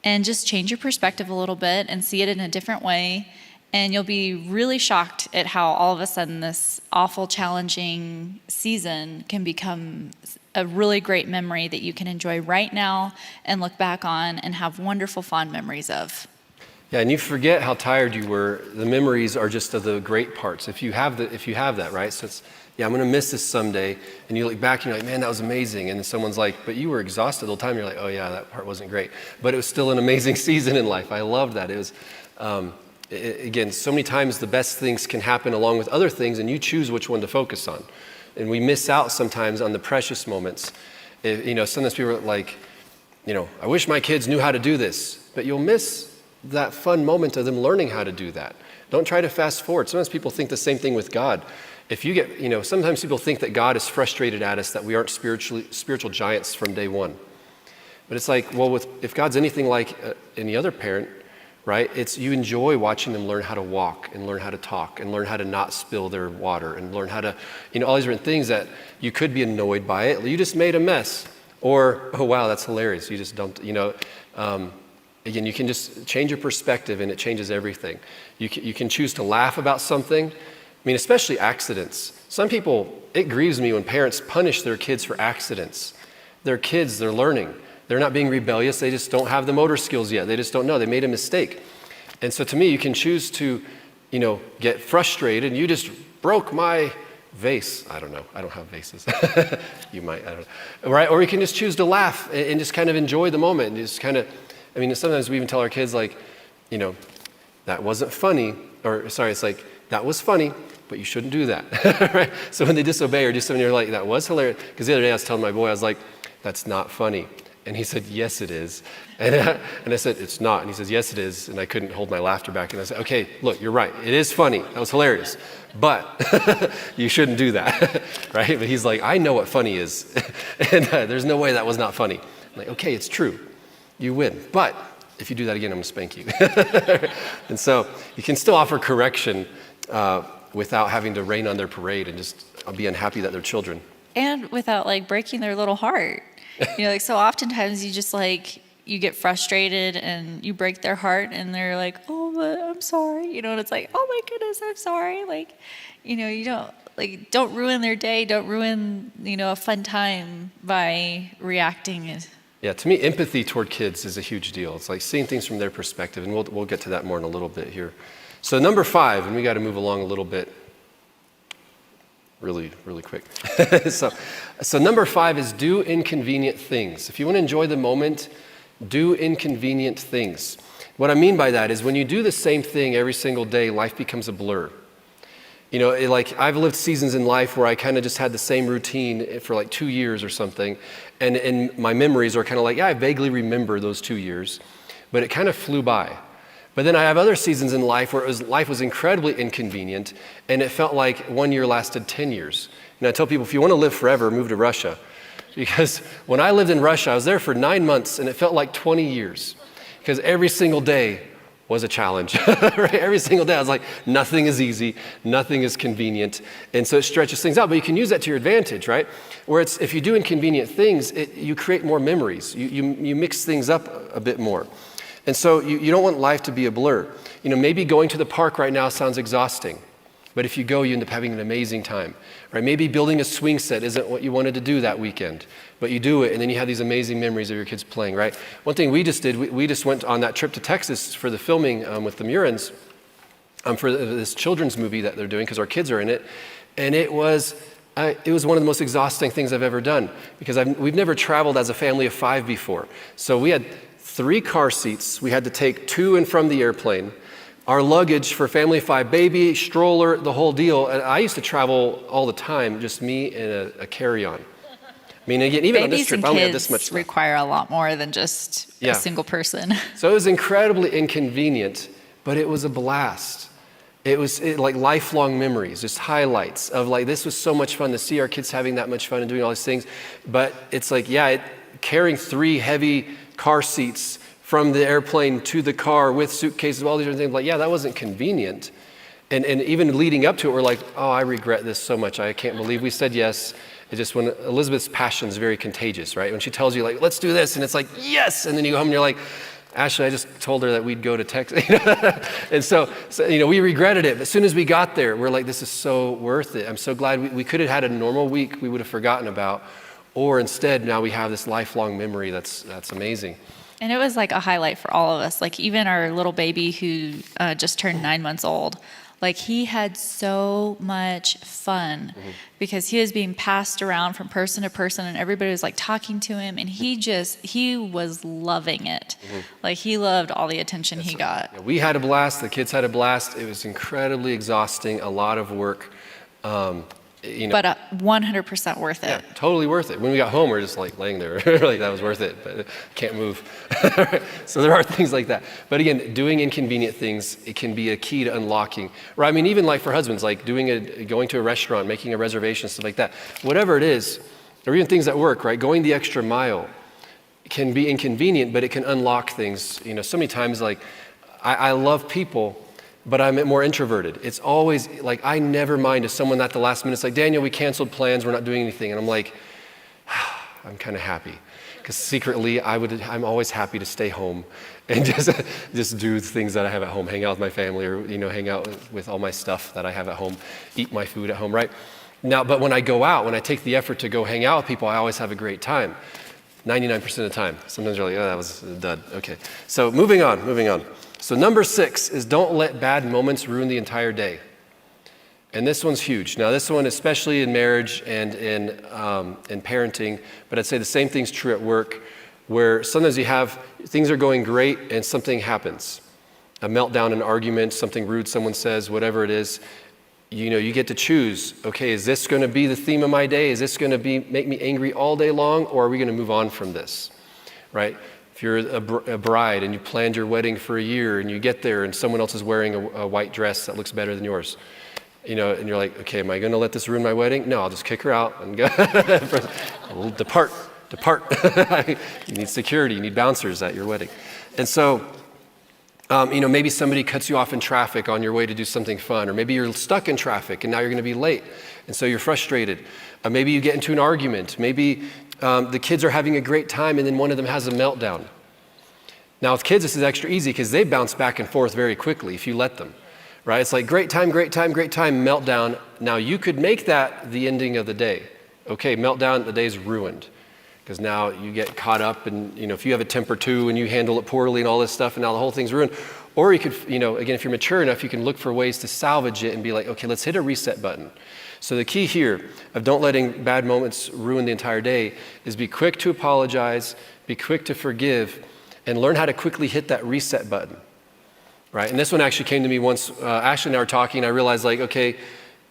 And just change your perspective a little bit and see it in a different way. And you'll be really shocked at how all of a sudden this awful, challenging season can become a really great memory that you can enjoy right now and look back on and have wonderful, fond memories of. Yeah, and you forget how tired you were. The memories are just of the great parts. If you have that, right? So it's, yeah, I'm going to miss this someday. And you look back and you're like, man, that was amazing. And then someone's like, but you were exhausted the whole time. You're like, oh yeah, that part wasn't great. But it was still an amazing season in life. I loved that. It was, again, so many times the best things can happen along with other things, and you choose which one to focus on. And we miss out sometimes on the precious moments. Sometimes people are like, I wish my kids knew how to do this. But you'll miss that fun moment of them learning how to do that. Don't try to fast forward. Sometimes people think the same thing with God. If you get, sometimes people think that God is frustrated at us, that we aren't spiritual giants from day one. But it's like, well, if God's anything like any other parent, right? It's you enjoy watching them learn how to walk and learn how to talk and learn how to not spill their water and learn how to, all these different things that you could be annoyed by it. You just made a mess. Or, oh, wow, that's hilarious. You just dumped, again, you can just change your perspective and it changes everything. You can choose to laugh about something. Especially accidents. Some people, it grieves me when parents punish their kids for accidents. They're kids, they're learning. They're not being rebellious, they just don't have the motor skills yet. They just don't know, they made a mistake. And so to me, you can choose to, get frustrated. You just broke my vase. I don't know, I don't have vases. You might, I don't know. Right? Or you can just choose to laugh and just kind of enjoy the moment. And just kind of, sometimes we even tell our kids like, that wasn't funny. Or sorry, it's like, that was funny, but you shouldn't do that, right? So when they disobey or do something, you're like, that was hilarious. Because the other day I was telling my boy, I was like, that's not funny. And he said, yes, it is. And I said, it's not. And he says, yes, it is. And I couldn't hold my laughter back. And I said, okay, look, you're right. It is funny. That was hilarious. But you shouldn't do that, right? But he's like, I know what funny is. And there's no way that was not funny. I'm like, okay, it's true. You win. But if you do that again, I'm going to spank you. And so you can still offer correction without having to rain on their parade and just be unhappy that they're children. And without breaking their little heart. So oftentimes you just you get frustrated and you break their heart and they're like, oh, but I'm sorry. And it's like, oh my goodness, I'm sorry. You don't ruin their day. Don't ruin, a fun time by reacting. Yeah, to me, empathy toward kids is a huge deal. It's like seeing things from their perspective, and we'll get to that more in a little bit here. So number 5, and we got to move along a little bit really, really quick. So number 5 is do inconvenient things. If you want to enjoy the moment, do inconvenient things. What I mean by that is when you do the same thing every single day, life becomes a blur. I've lived seasons in life where I kind of just had the same routine for 2 years or something. And my memories are kind of I vaguely remember those 2 years, but it kind of flew by. But then I have other seasons in life where life was incredibly inconvenient, and it felt like 1 year lasted 10 years. And I tell people, if you want to live forever, move to Russia. Because when I lived in Russia, I was there for 9 months, and it felt like 20 years. Because every single day was a challenge. Right? Every single day I was like, nothing is easy, nothing is convenient. And so it stretches things out, but you can use that to your advantage, right? Where if you do inconvenient things, you create more memories. You mix things up a bit more. And so you don't want life to be a blur. Maybe going to the park right now sounds exhausting, but if you go, you end up having an amazing time, right? Maybe building a swing set isn't what you wanted to do that weekend, but you do it, and then you have these amazing memories of your kids playing, right? One thing we just did, we just went on that trip to Texas for the filming with the Murins for this children's movie that they're doing, because our kids are in it, and it was one of the most exhausting things I've ever done, because we've never traveled as a family of 5 before. So we had 3 car seats. We had to take 2 in from the airplane. Our luggage for family of 5, baby, stroller, the whole deal. And I used to travel all the time, just me and a carry-on. Again, even on this trip, I only had this much stuff. Babies and kids require a lot more than just a single person. So it was incredibly inconvenient, but it was a blast. It was like lifelong memories, just highlights of this was so much fun to see our kids having that much fun and doing all these things. But it's carrying 3 heavy car seats from the airplane to the car with suitcases, all these different things. Like, yeah, that wasn't convenient. And even leading up to it, we're like, oh, I regret this so much. I can't believe we said yes. It's just when Elizabeth's passion is very contagious, right? When she tells you, like, let's do this, and it's like, yes. And then you go home and you're like, Ashley, I just told her that we'd go to Texas. And so, we regretted it. But as soon as we got there, we're like, this is so worth it. I'm so glad we could have had a normal week we would have forgotten about. Or instead, now we have this lifelong memory that's amazing. And it was like a highlight for all of us. Like even our little baby who just turned 9 months old, like he had so much fun because he was being passed around from person to person and everybody was like talking to him and he was loving it. Like he loved all the attention he got. Yeah, we had a blast, the kids had a blast. It was incredibly exhausting, a lot of work. But 100% worth it. Yeah, totally worth it. When we got home, we're just like laying there, like that was worth it, but can't move. So there are things like that. But again, doing inconvenient things, it can be a key to unlocking. Or I mean, even like for husbands, like going to a restaurant, making a reservation, stuff like that. Whatever it is, or even things at work, right? Going the extra mile can be inconvenient, but it can unlock things. So many times, like I love people, but I'm more introverted. It's always like, I never mind if someone at the last minute's like, Daniel, we canceled plans, we're not doing anything. And I'm like, I'm kind of happy. Because secretly, I'm always happy to stay home and just do things that I have at home, hang out with my family or, hang out with all my stuff that I have at home, eat my food at home, right? Now, but when I go out, when I take the effort to go hang out with people, I always have a great time. 99% of the time. Sometimes you're like, oh, that was a dud. Okay. So moving on. So number 6 is don't let bad moments ruin the entire day. And this one's huge. Now this one, especially in marriage and in parenting, but I'd say the same thing's true at work, where sometimes things are going great and something happens. A meltdown, an argument, something rude someone says, whatever it is, you get to choose, okay, is this going to be the theme of my day? Is this going to make me angry all day long, or are we going to move on from this, right? If you're a bride and you planned your wedding for a year and you get there and someone else is wearing a white dress that looks better than yours, and you're like, okay, am I going to let this ruin my wedding? No, I'll just kick her out and go. Depart. You need security, you need bouncers at your wedding. And so, maybe somebody cuts you off in traffic on your way to do something fun, or maybe you're stuck in traffic and now you're going to be late, and so you're frustrated. Maybe you get into an argument. Maybe the kids are having a great time and then one of them has a meltdown. Now with kids, this is extra easy because they bounce back and forth very quickly if you let them, right? It's like great time, meltdown. Now you could make that the ending of the day. Okay, meltdown, the day's ruined. Because now you get caught up and, if you have a temper too and you handle it poorly and all this stuff and now the whole thing's ruined. Or you could, again, if you're mature enough, you can look for ways to salvage it and be like, okay, let's hit a reset button. So the key here of don't letting bad moments ruin the entire day is be quick to apologize, be quick to forgive, and learn how to quickly hit that reset button, right? And this one actually came to me once. Ashley and I were talking, and I realized, like, okay,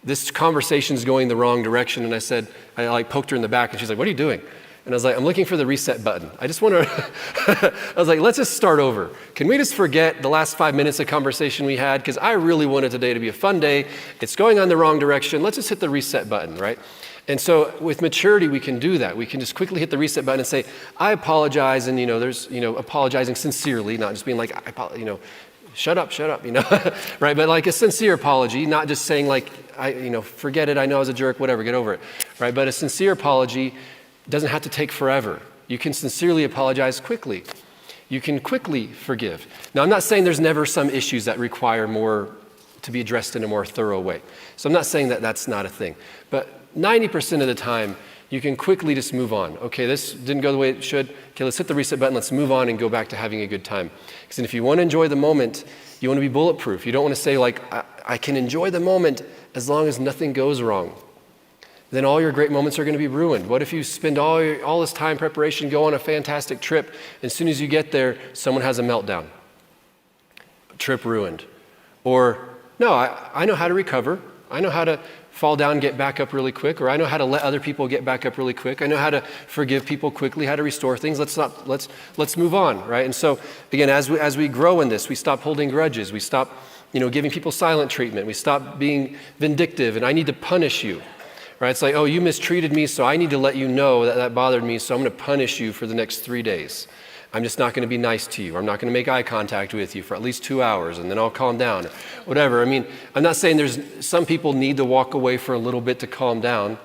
this conversation's going the wrong direction. And I poked her in the back, and she's like, what are you doing? And I was like, I'm looking for the reset button. I just want to, I was like, let's just start over. Can we just forget the last 5 minutes of conversation we had? Because I really wanted today to be a fun day. It's going on the wrong direction. Let's just hit the reset button, right? And so with maturity, we can do that. We can just quickly hit the reset button and say, I apologize. And, there's, apologizing sincerely, not just being like, shut up, right? But like a sincere apology, not just saying like, forget it. I know I was a jerk, whatever, get over it, right? But a sincere apology doesn't have to take forever. You can sincerely apologize quickly. You can quickly forgive. Now, I'm not saying there's never some issues that require more to be addressed in a more thorough way. So I'm not saying that that's not a thing. But 90% of the time, you can quickly just move on. Okay, this didn't go the way it should. Okay, let's hit the reset button. Let's move on and go back to having a good time. Because if you want to enjoy the moment, you want to be bulletproof. You don't want to say like, I can enjoy the moment as long as nothing goes wrong. Then all your great moments are going to be ruined. What if you spend all this time preparation, go on a fantastic trip, and as soon as you get there, someone has a meltdown? Trip ruined. Or, no, I know how to recover. I know how to fall down, get back up really quick, or I know how to let other people get back up really quick. I know how to forgive people quickly, how to restore things. Let's move on, right? And so, again, as we grow in this, we stop holding grudges. We stop, giving people silent treatment. We stop being vindictive, and I need to punish you. Right? It's like, oh, you mistreated me, so I need to let you know that bothered me, so I'm going to punish you for the next 3 days. I'm just not going to be nice to you. Or I'm not going to make eye contact with you for at least 2 hours, and then I'll calm down, or whatever. I mean, I'm not saying some people need to walk away for a little bit to calm down.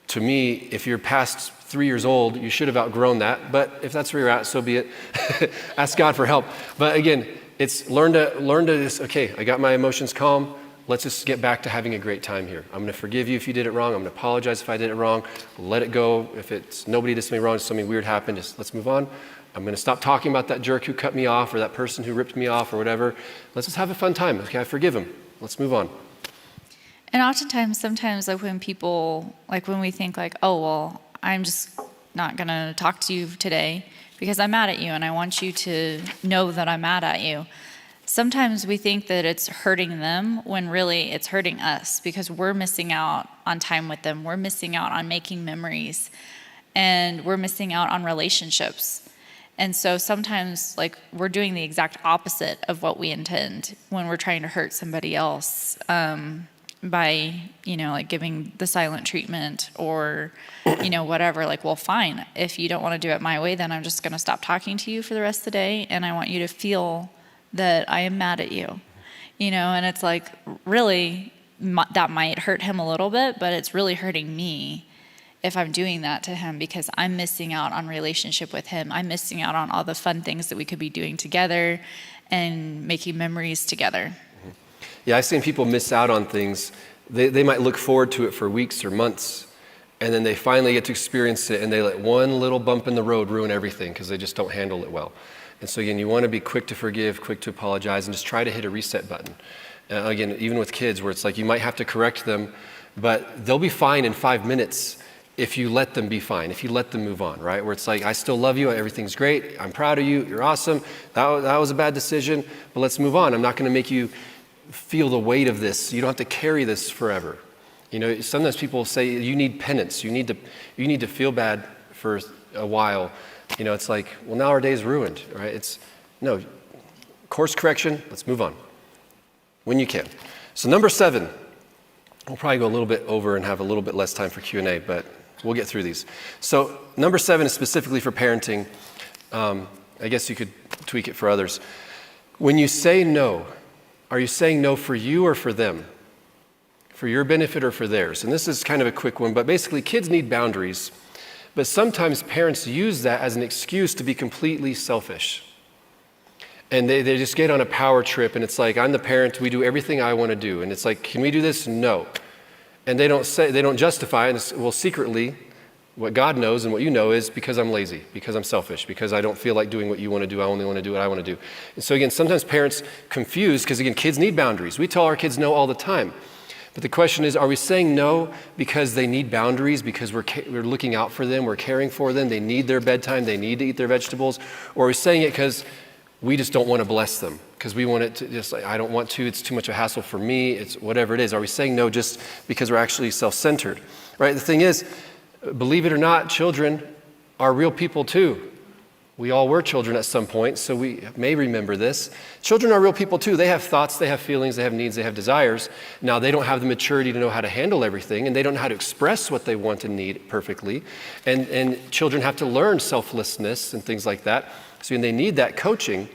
To me, if you're past 3 years old, you should have outgrown that. But if that's where you're at, so be it. Ask God for help. But again, it's learn to just, okay, I got my emotions calm. Let's just get back to having a great time here. I'm going to forgive you if you did it wrong. I'm going to apologize if I did it wrong. Let it go. If it's nobody did something wrong, something weird happened, just let's move on. I'm going to stop talking about that jerk who cut me off or that person who ripped me off or whatever. Let's just have a fun time. Okay, I forgive him. Let's move on. And oftentimes, sometimes like when people, like when we think like, oh, well, I'm just not going to talk to you today because I'm mad at you and I want you to know that I'm mad at you. Sometimes we think that it's hurting them when really it's hurting us because we're missing out on time with them. We're missing out on making memories and we're missing out on relationships. And so sometimes like we're doing the exact opposite of what we intend when we're trying to hurt somebody else. By, like giving the silent treatment or, whatever, like, well, fine. If you don't want to do it my way, then I'm just going to stop talking to you for the rest of the day. And I want you to feel that I am mad at you, and it's like, really, that might hurt him a little bit, but it's really hurting me if I'm doing that to him because I'm missing out on relationship with him. I'm missing out on all the fun things that we could be doing together and making memories together. Yeah, I've seen people miss out on things. They might look forward to it for weeks or months, and then they finally get to experience it, and they let one little bump in the road ruin everything because they just don't handle it well. And so again, you want to be quick to forgive, quick to apologize, and just try to hit a reset button. Again, even with kids, where it's like you might have to correct them, but they'll be fine in 5 minutes if you let them be fine, if you let them move on, right? Where it's like, I still love you, everything's great, I'm proud of you, you're awesome, that was a bad decision, but let's move on. I'm not going to make you feel the weight of this. You don't have to carry this forever. Sometimes people say you need penance. You need to feel bad for a while. It's like, well, now our day's ruined, right? No, course correction. Let's move on when you can. So number 7, we'll probably go a little bit over and have a little bit less time for Q&A, but we'll get through these. So number 7 is specifically for parenting. I guess you could tweak it for others. When you say no, are you saying no for you or for them? For your benefit or for theirs? And this is kind of a quick one, but basically kids need boundaries, but sometimes parents use that as an excuse to be completely selfish. And they just get on a power trip and it's like, I'm the parent, we do everything I want to do. And it's like, can we do this? No. And they don't justify it. Well, secretly, what God knows and what you know is because I'm lazy, because I'm selfish, because I don't feel like doing what you want to do. I only want to do what I want to do. And so again, sometimes parents confuse because again, kids need boundaries. We tell our kids no all the time. But the question is, are we saying no because they need boundaries, because we're looking out for them, we're caring for them, they need their bedtime, they need to eat their vegetables? Or are we saying it because we just don't want to bless them, because we want it to just like, I don't want to, it's too much of a hassle for me, it's whatever it is. Are we saying no just because we're actually self-centered, right? The thing is, believe it or not, children are real people too. We all were children at some point, so we may remember this. Children are real people too. They have thoughts, they have feelings, they have needs, they have desires. Now, they don't have the maturity to know how to handle everything, and they don't know how to express what they want and need perfectly. And children have to learn selflessness and things like that. So they need that coaching.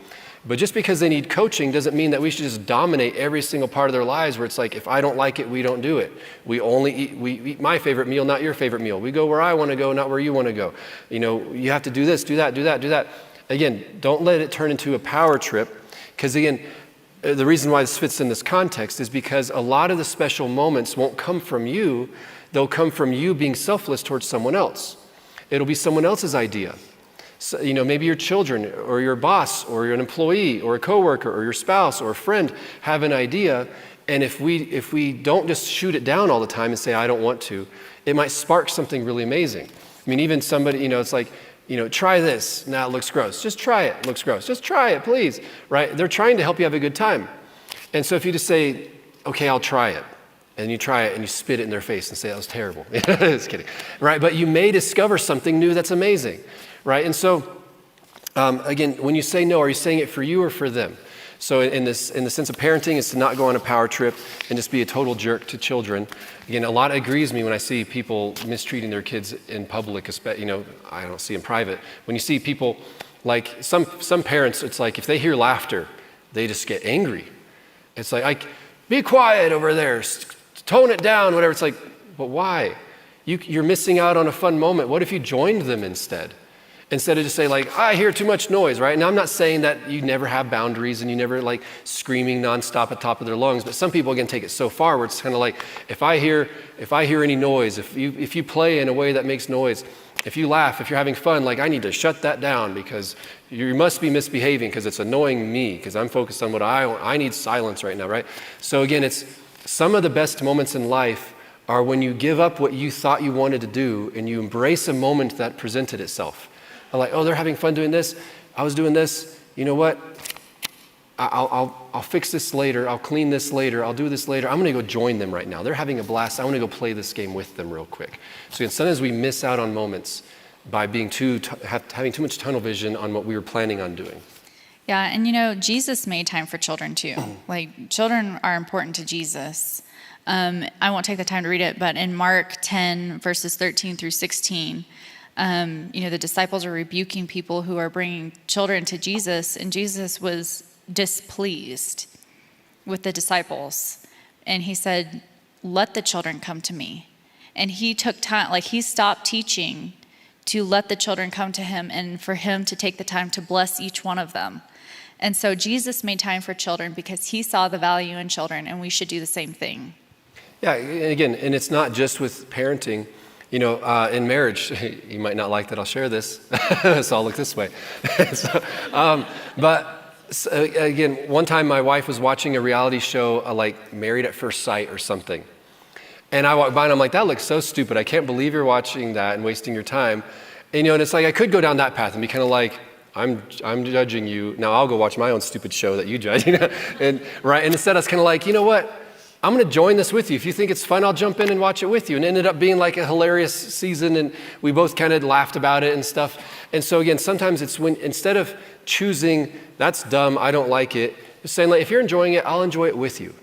But just because they need coaching doesn't mean that we should just dominate every single part of their lives where it's like, if I don't like it, we don't do it. We eat my favorite meal, not your favorite meal. We go where I want to go, not where you want to go. You have to do this, do that, do that, do that. Again, don't let it turn into a power trip, because again, the reason why this fits in this context is because a lot of the special moments won't come from you. They'll come from you being selfless towards someone else. It'll be someone else's idea. So, maybe your children or your boss or you're an employee or a coworker or your spouse or a friend have an idea, and if we don't just shoot it down all the time and say, I don't want to, it might spark something really amazing. I mean, even somebody, it's like, try this. Now it looks gross. Just try it. It looks gross. Just try it, please. Right? They're trying to help you have a good time. And so if you just say, okay, I'll try it, and you try it and you spit it in their face and say, that was terrible. Just kidding. Right? But you may discover something new that's amazing. Right? And so, again, when you say no, are you saying it for you or for them? So in the sense of parenting, is to not go on a power trip and just be a total jerk to children. Again, a lot agrees me when I see people mistreating their kids in public, I don't see in private. When you see people, like some parents, it's like if they hear laughter, they just get angry. It's like, be quiet over there, tone it down, whatever. It's like, but why? You're missing out on a fun moment. What if you joined them instead? Instead of just saying like, I hear too much noise, right? Now I'm not saying that you never have boundaries and you never like screaming nonstop at the top of their lungs, but some people again take it so far where it's kind of like, if I hear any noise, if you play in a way that makes noise, if you laugh, if you're having fun, like I need to shut that down because you must be misbehaving because it's annoying me because I'm focused on what I need silence right now, right? So again, it's some of the best moments in life are when you give up what you thought you wanted to do and you embrace a moment that presented itself. Like, oh, they're having fun doing this. I was doing this. You know what? I'll fix this later. I'll clean this later. I'll do this later. I'm going to go join them right now. They're having a blast. I want to go play this game with them real quick. So sometimes we miss out on moments by being having too much tunnel vision on what we were planning on doing. Yeah, and Jesus made time for children too. Like, children are important to Jesus. I won't take the time to read it, but in Mark 10, verses 13 through 16, the disciples are rebuking people who are bringing children to Jesus, and Jesus was displeased with the disciples. And he said, let the children come to me. And he took time, like he stopped teaching to let the children come to him and for him to take the time to bless each one of them. And so Jesus made time for children because he saw the value in children, and we should do the same thing. Yeah, again, and it's not just with parenting. In marriage, you might not like that I'll share this, so I'll look this way. Again, one time my wife was watching a reality show like Married at First Sight or something. And I walked by and I'm like, that looks so stupid. I can't believe you're watching that and wasting your time. And it's like I could go down that path and be kind of like, I'm judging you. Now I'll go watch my own stupid show that you judge. And instead I was kind of like, you know what? I'm going to join this with you. If you think it's fun, I'll jump in and watch it with you. And it ended up being like a hilarious season, and we both kind of laughed about it and stuff. And so again, sometimes it's when, instead of choosing, that's dumb, I don't like it, just saying like, if you're enjoying it, I'll enjoy it with you.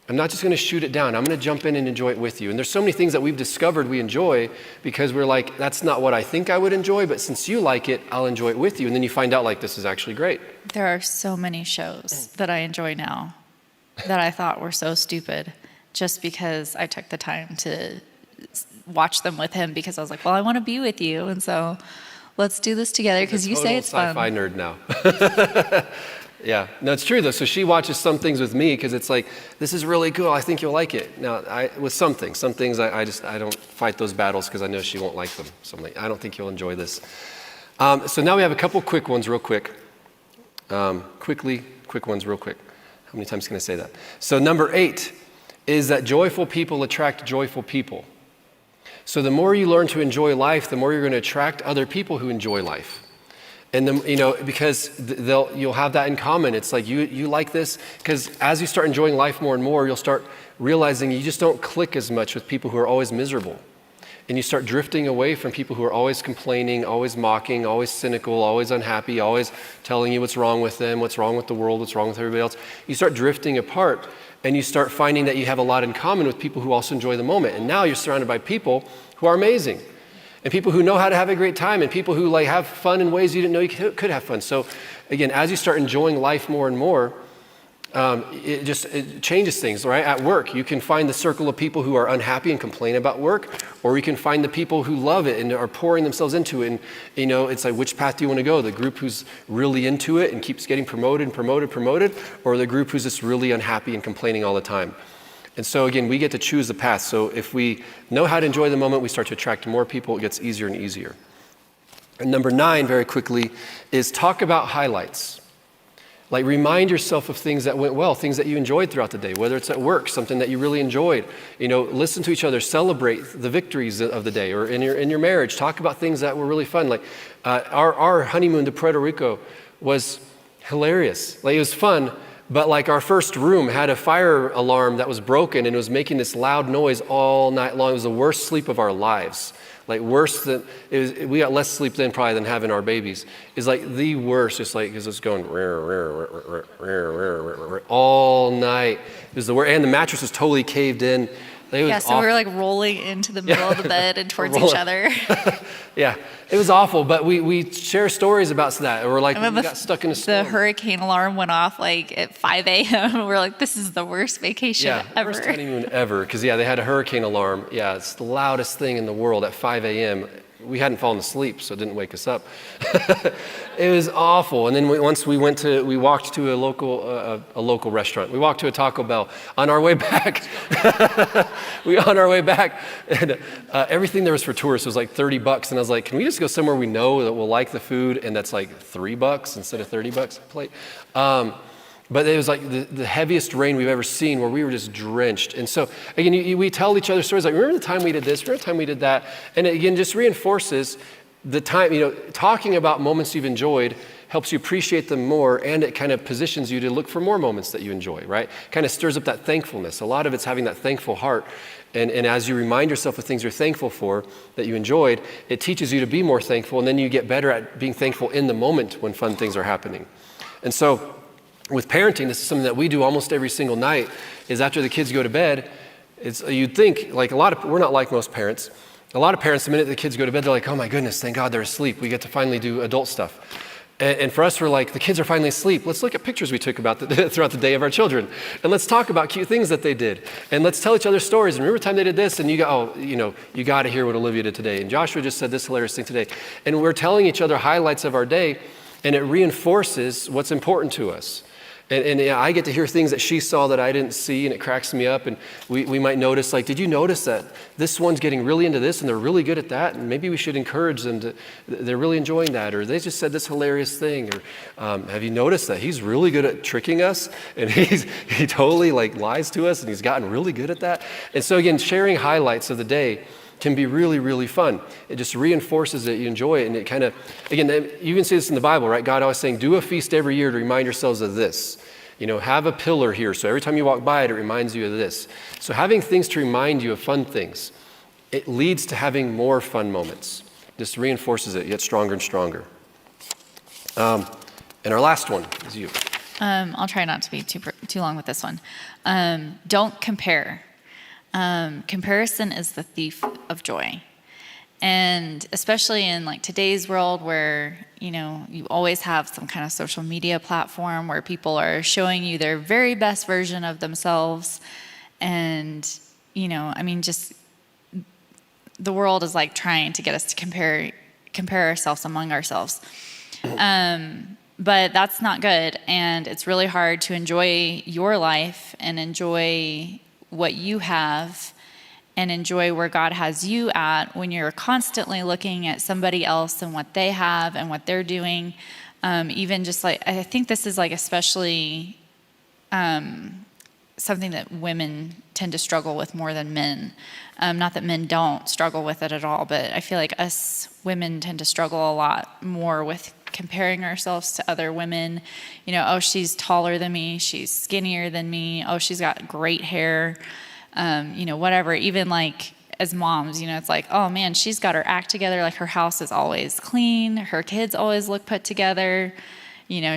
I'm not just going to shoot it down. I'm going to jump in and enjoy it with you. And there's so many things that we've discovered we enjoy because we're like, that's not what I think I would enjoy, but since you like it, I'll enjoy it with you. And then you find out like, this is actually great. There are so many shows that I enjoy now that I thought were so stupid just because I took the time to watch them with him because I was like, well, I want to be with you. And so let's do this together because you say it's fun. Sci-fi nerd now. Yeah, no, it's true though. So she watches some things with me because it's like, this is really cool. I think you'll like it. Now, with some things I don't fight those battles because I know she won't like them. So I'm like, I don't think you'll enjoy this. So now we have a couple quick ones real quick. Quick ones real quick. How many times can I say that? So number 8 is that joyful people attract joyful people. So the more you learn to enjoy life, the more you're going to attract other people who enjoy life. And then, because you'll have that in common. It's like you like this, because as you start enjoying life more and more, you'll start realizing you just don't click as much with people who are always miserable. And you start drifting away from people who are always complaining, always mocking, always cynical, always unhappy, always telling you what's wrong with them, what's wrong with the world, what's wrong with everybody else. You start drifting apart, and you start finding that you have a lot in common with people who also enjoy the moment. And now you're surrounded by people who are amazing, and people who know how to have a great time, and people who like have fun in ways you didn't know you could have fun. So again, as you start enjoying life more and more, it changes things, right? At work, you can find the circle of people who are unhappy and complain about work, or you can find the people who love it and are pouring themselves into it. And, it's like, which path do you want to go? The group who's really into it and keeps getting promoted, or the group who's just really unhappy and complaining all the time? And so again, we get to choose the path. So if we know how to enjoy the moment, we start to attract more people. It gets easier and easier. And number 9, very quickly, is talk about highlights. Like, remind yourself of things that went well, things that you enjoyed throughout the day, whether it's at work, something that you really enjoyed. Listen to each other, celebrate the victories of the day, or in your marriage, talk about things that were really fun. Like our honeymoon to Puerto Rico was hilarious. Like, it was fun, but like our first room had a fire alarm that was broken and it was making this loud noise all night long. It was the worst sleep of our lives. like worse than, we got less sleep then probably than having our babies. It's like the worst, just like, because it's going all night. It was the worst, and the mattress was totally caved in. It was So we were like rolling into the middle of the bed and towards each other. Yeah, it was awful, but we share stories about that. We're like, we got stuck in a storm. The hurricane alarm went off like at 5 a.m. We're like, this is the worst vacation ever. Worst honeymoon ever, because they had a hurricane alarm. Yeah, it's the loudest thing in the world at 5 a.m. We hadn't fallen asleep, so it didn't wake us up. It was awful. And then once we walked to a local restaurant. We walked to a Taco Bell. On our way back, and everything there was for tourists was like $30. And I was like, can we just go somewhere we know that we'll like the food, and that's like $3 instead of $30 a plate? But it was like the heaviest rain we've ever seen, where we were just drenched. And so, again, we tell each other stories like, remember the time we did this, remember the time we did that? And it, again, just reinforces the time, talking about moments you've enjoyed helps you appreciate them more, and it kind of positions you to look for more moments that you enjoy, right? Kind of stirs up that thankfulness. A lot of it's having that thankful heart. And as you remind yourself of things you're thankful for that you enjoyed, it teaches you to be more thankful, and then you get better at being thankful in the moment when fun things are happening. And so, with parenting, this is something that we do almost every single night, is after the kids go to bed, you'd think, like we're not like most parents. A lot of parents, the minute the kids go to bed, they're like, oh my goodness, thank God they're asleep. We get to finally do adult stuff. And for us, we're like, the kids are finally asleep. Let's look at pictures we took about throughout the day of our children. And let's talk about cute things that they did. And let's tell each other stories. And remember the time they did this? And you go, you got to hear what Olivia did today. And Joshua just said this hilarious thing today. And we're telling each other highlights of our day, and it reinforces what's important to us. And I get to hear things that she saw that I didn't see, and it cracks me up. And we might notice, like, did you notice that this one's getting really into this and they're really good at that? And maybe we should encourage them they're really enjoying that. Or they just said this hilarious thing. Or have you noticed that he's really good at tricking us? And he totally lies to us, and he's gotten really good at that. And so again, sharing highlights of the day can be really, really fun. It just reinforces that you enjoy it. And it kind of, again, you can see this in the Bible, right? God always saying, do a feast every year to remind yourselves of this. Have a pillar here, so every time you walk by it, it reminds you of this. So having things to remind you of fun things, it leads to having more fun moments. Just reinforces it, you get stronger and stronger. And our last one is you. I'll try not to be too long with this one. Don't compare. Comparison is the thief of joy. And especially in today's world where, you always have some kind of social media platform where people are showing you their very best version of themselves. And, just the world is trying to get us to compare ourselves among ourselves. But that's not good. And it's really hard to enjoy your life and enjoy what you have and enjoy where God has you at when you're constantly looking at somebody else and what they have and what they're doing. Even just I think this is especially something that women tend to struggle with more than men. Not that men don't struggle with it at all, but I feel like us women tend to struggle a lot more with comparing ourselves to other women. Oh, she's taller than me, she's skinnier than me, oh, she's got great hair, whatever. Even as moms, it's oh man, she's got her act together, her house is always clean, her kids always look put together,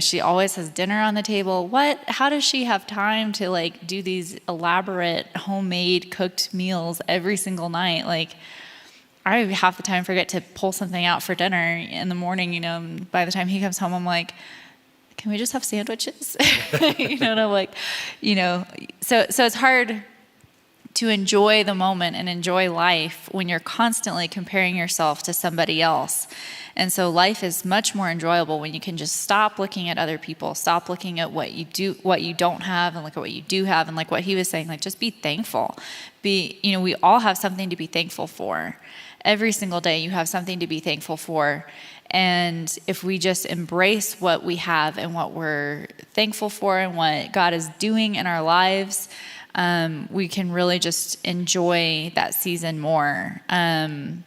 she always has dinner on the table. How does she have time to do these elaborate homemade cooked meals every single night? I half the time forget to pull something out for dinner in the morning, and by the time he comes home, I'm like, can we just have sandwiches? And I'm so it's hard to enjoy the moment and enjoy life when you're constantly comparing yourself to somebody else. And so life is much more enjoyable when you can just stop looking at other people, stop looking at what you don't have, and look at what you do have. And what he was saying, just be thankful. We all have something to be thankful for. Every single day you have something to be thankful for. And if we just embrace what we have and what we're thankful for and what God is doing in our lives, we can really just enjoy that season more. And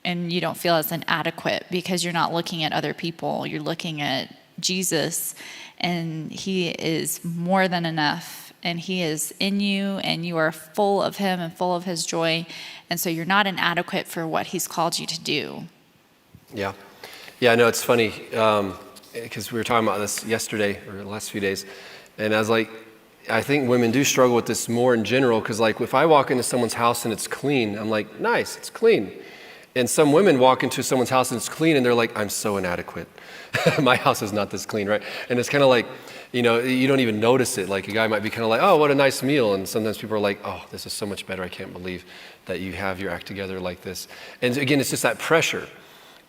you don't feel as inadequate because you're not looking at other people. You're looking at Jesus, and he is more than enough. and he is in you, and you are full of him and full of his joy. And so you're not inadequate for what he's called you to do. Yeah. Yeah, I know it's funny because we were talking about this yesterday or the last few days. And I was like, I think women do struggle with this more in general because like if I walk into someone's house and it's clean, I'm like, nice, it's clean. And some women walk into someone's house and it's clean and they're like, I'm so inadequate. My house is not this clean, right? And it's kind of like, you know, you don't even notice it. Like a guy might be kind of like, oh, what a nice meal. And sometimes people are like, oh, this is so much better. I can't believe that you have your act together like this. And again, it's just that pressure.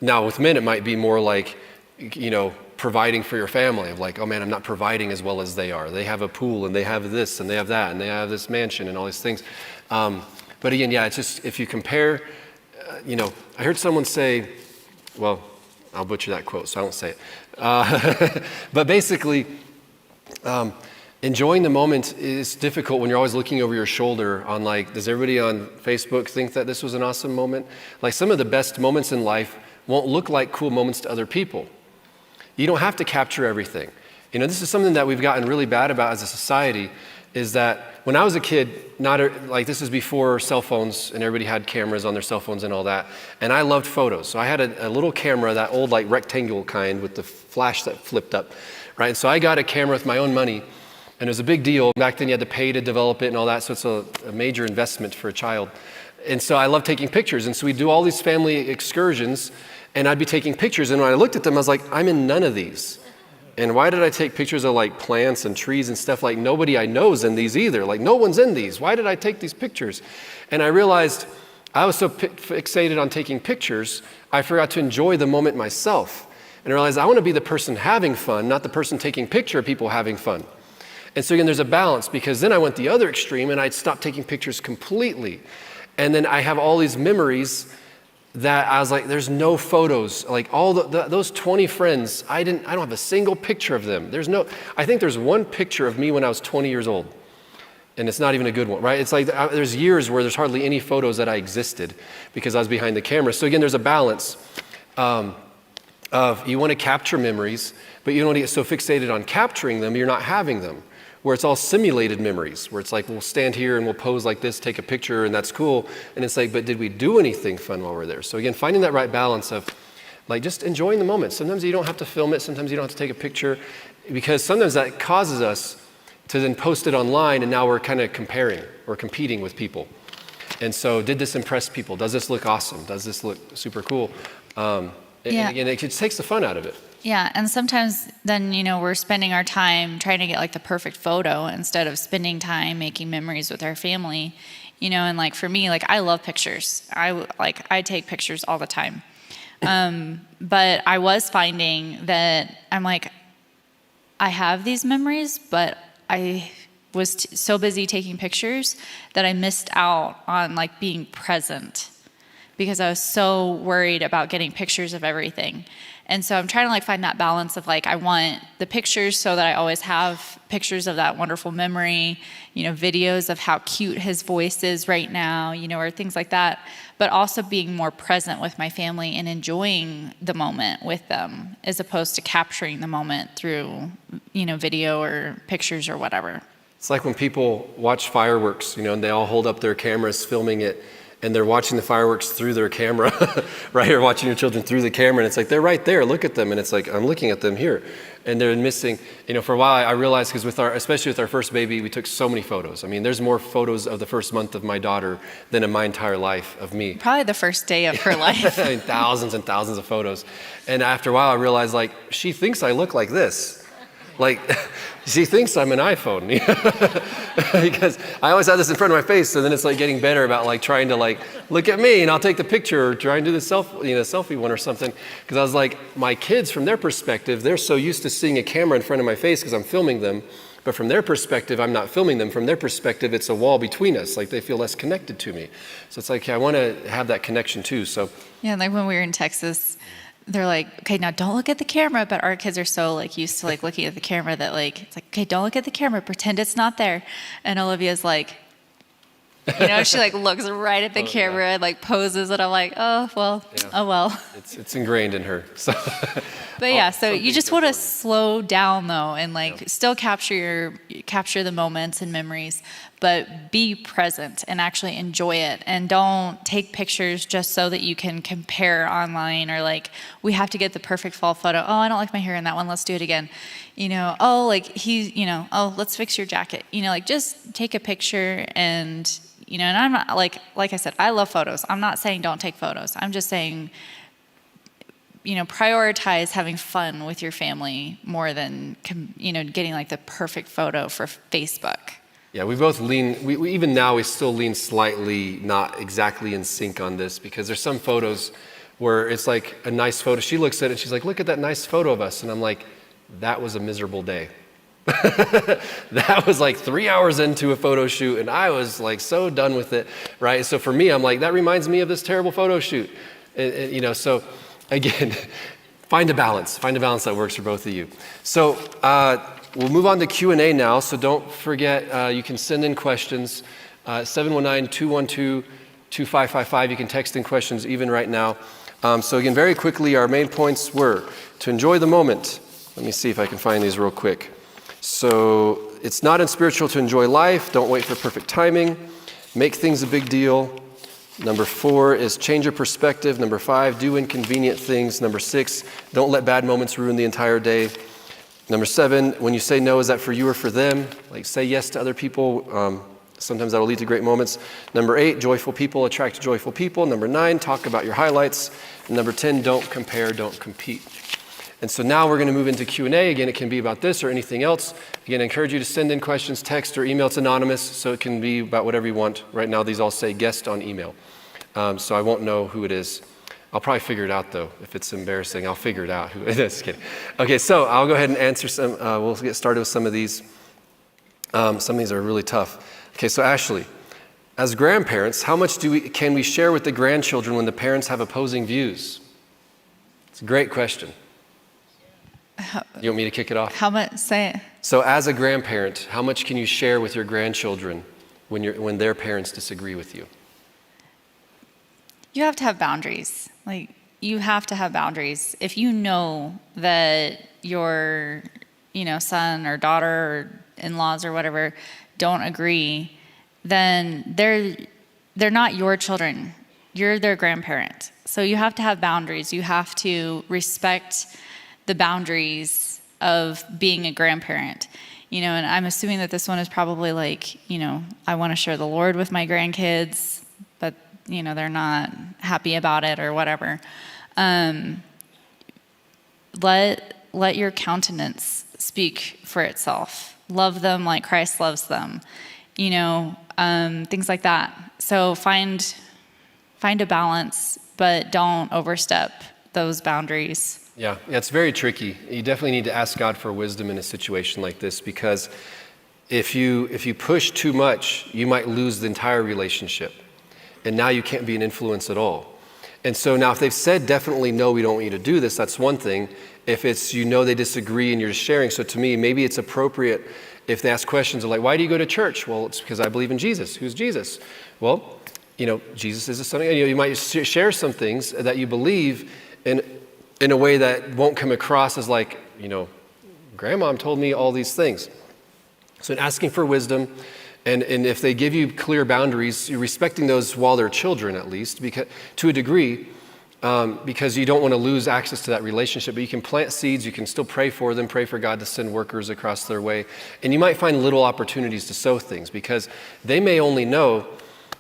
Now with men, it might be more like, you know, providing for your family of like, oh man, I'm not providing as well as they are. They have a pool and they have this and they have that and they have this mansion and all these things. But again, yeah, it's just, if you compare, you know, I heard someone say, well, I'll butcher that quote, so I won't say it. But basically, enjoying the moment is difficult when you're always looking over your shoulder on like, does everybody on Facebook think that this was an awesome moment? Like some of the best moments in life won't look like cool moments to other people. You don't have to capture everything. You know, this is something that we've gotten really bad about as a society, is that when I was a kid, like this is before cell phones and everybody had cameras on their cell phones and all that, and I loved photos. So I had a little camera, that old like rectangle kind with the flash that flipped up, right? And so I got a camera with my own money, and it was a big deal. Back then you had to pay to develop it and all that, so it's a major investment for a child. And so I love taking pictures, and so we'd do all these family excursions, and I'd be taking pictures, and when I looked at them, I was like, I'm in none of these. And why did I take pictures of like plants and trees and stuff? Like nobody I know is in these either. Like no one's in these. Why did I take these pictures? And I realized I was so fixated on taking pictures, I forgot to enjoy the moment myself. And I realized I want to be the person having fun, not the person taking picture of people having fun. And so again, there's a balance, because then I went the other extreme and I'd stopped taking pictures completely. And then I have all these memories that I was like, there's no photos. Like all those 20 friends, I don't have a single picture of them. I think there's one picture of me when I was 20 years old. And it's not even a good one, right? It's like there's years where there's hardly any photos that I existed because I was behind the camera. So again, there's a balance of you want to capture memories, but you don't want to get so fixated on capturing them, you're not having them. Where it's all simulated memories, where it's like, we'll stand here and we'll pose like this, take a picture, and that's cool. And it's like, but did we do anything fun while we're there? So again, finding that right balance of like just enjoying the moment. Sometimes you don't have to film it, sometimes you don't have to take a picture, because sometimes that causes us to then post it online, and now we're kind of comparing or competing with people. And so did this impress people? Does this look awesome? Does this look super cool? And again, it just takes the fun out of it. Yeah, and sometimes then, you know, we're spending our time trying to get like the perfect photo instead of spending time making memories with our family, you know. And like for me, like I love pictures. I take pictures all the time. But I was finding that I'm like, I have these memories, but I was so busy taking pictures that I missed out on like being present, because I was so worried about getting pictures of everything. And so I'm trying to like find that balance of like, I want the pictures so that I always have pictures of that wonderful memory, you know, videos of how cute his voice is right now, you know, or things like that, but also being more present with my family and enjoying the moment with them, as opposed to capturing the moment through, you know, video or pictures or whatever. It's like when people watch fireworks, you know, and they all hold up their cameras filming it, and they're watching the fireworks through their camera, right? You're watching your children through the camera, and it's like, they're right there, look at them. And it's like, I'm looking at them here. And they're missing, you know, for a while I realized, because especially with our first baby, we took so many photos. I mean, there's more photos of the first month of my daughter than in my entire life of me. Probably the first day of her life. I mean, thousands and thousands of photos. And after a while I realized, like, she thinks I look like this. Like, she thinks I'm an iPhone, because I always have this in front of my face. So then it's like getting better about like trying to like, look at me and I'll take the picture, or try and do the selfie one or something. Because I was like, my kids, from their perspective, they're so used to seeing a camera in front of my face because I'm filming them. But from their perspective, I'm not filming them. From their perspective, it's a wall between us. Like they feel less connected to me. So it's like, I want to have that connection too. So yeah, like when we were in Texas, they're like, okay, now don't look at the camera. But our kids are so like used to like looking at the camera that like, it's like, okay, don't look at the camera, pretend it's not there. And Olivia's like, You know, she like looks right at the camera and like poses, and I'm like, oh well, oh well. It's ingrained in her. So, But yeah, so you just want to slow down though, and like still capture the moments and memories, but be present and actually enjoy it, and don't take pictures just so that you can compare online, or like, we have to get the perfect fall photo. Oh, I don't like my hair in that one. Let's do it again. You know, oh, like oh, let's fix your jacket. You know, like just take a picture and, you know, and I'm not like I said, I love photos. I'm not saying don't take photos. I'm just saying, you know, prioritize having fun with your family more than, you know, getting like the perfect photo for Facebook. Yeah, we both lean, we even now we still lean slightly not exactly in sync on this, because there's some photos where it's like a nice photo. She looks at it and she's like, look at that nice photo of us. And I'm like, that was a miserable day. That was like 3 hours into a photo shoot and I was like so done with it, right? So for me, I'm like, that reminds me of this terrible photo shoot. And, you know, so again, find a balance that works for both of you. So we'll move on to Q&A now. So don't forget, you can send in questions, 719-212-2555. You can text in questions even right now. So again, very quickly, our main points were to enjoy the moment. Let me see if I can find these real quick. So it's not unspiritual to enjoy life. Don't wait for perfect timing. Make things a big deal. Number 4 is change your perspective. Number 5, do inconvenient things. Number 6, don't let bad moments ruin the entire day. Number 7, when you say no, is that for you or for them? Like, say yes to other people. Sometimes that'll lead to great moments. Number 8, joyful people attract joyful people. Number 9, talk about your highlights. And number 10, don't compare, don't compete. And so now we're going to move into Q&A. Again, it can be about this or anything else. Again, I encourage you to send in questions, text or email. It's anonymous, so it can be about whatever you want. Right now, these all say guest on email. So I won't know who it is. I'll probably figure it out, though. If it's embarrassing, I'll figure it out who it is. Just kidding. Okay, so I'll go ahead and answer some. We'll get started with some of these. Some of these are really tough. Okay, so Ashley, as grandparents, how much can we share with the grandchildren when the parents have opposing views? It's a great question. You want me to kick it off? How much? Say it. So as a grandparent, how much can you share with your grandchildren when their parents disagree with you? You have to have boundaries. Like, you have to have boundaries. If you know that your, you know, son or daughter or in-laws or whatever don't agree, then they're not your children. You're their grandparent. So you have to have boundaries. You have to respect the boundaries of being a grandparent. You know, and I'm assuming that this one is probably like, you know, I want to share the Lord with my grandkids, but, you know, they're not happy about it or whatever. Let your countenance speak for itself. Love them like Christ loves them. You know, things like that. So find a balance, but don't overstep those boundaries. Yeah, it's very tricky. You definitely need to ask God for wisdom in a situation like this, because if you push too much, you might lose the entire relationship. And now you can't be an influence at all. And so now if they've said definitely no, we don't want you to do this, that's one thing. If it's, you know, they disagree and you're just sharing. So to me, maybe it's appropriate if they ask questions of like, why do you go to church? Well, it's because I believe in Jesus. Who's Jesus? Well, you know, Jesus is the Son of God. You know, you might share some things that you believe in a way that won't come across as like, you know, grandmom told me all these things. So in asking for wisdom, and if they give you clear boundaries, you're respecting those while they're children at least, because to a degree, because you don't want to lose access to that relationship, but you can plant seeds, you can still pray for them, pray for God to send workers across their way, and you might find little opportunities to sow things, because they may only know,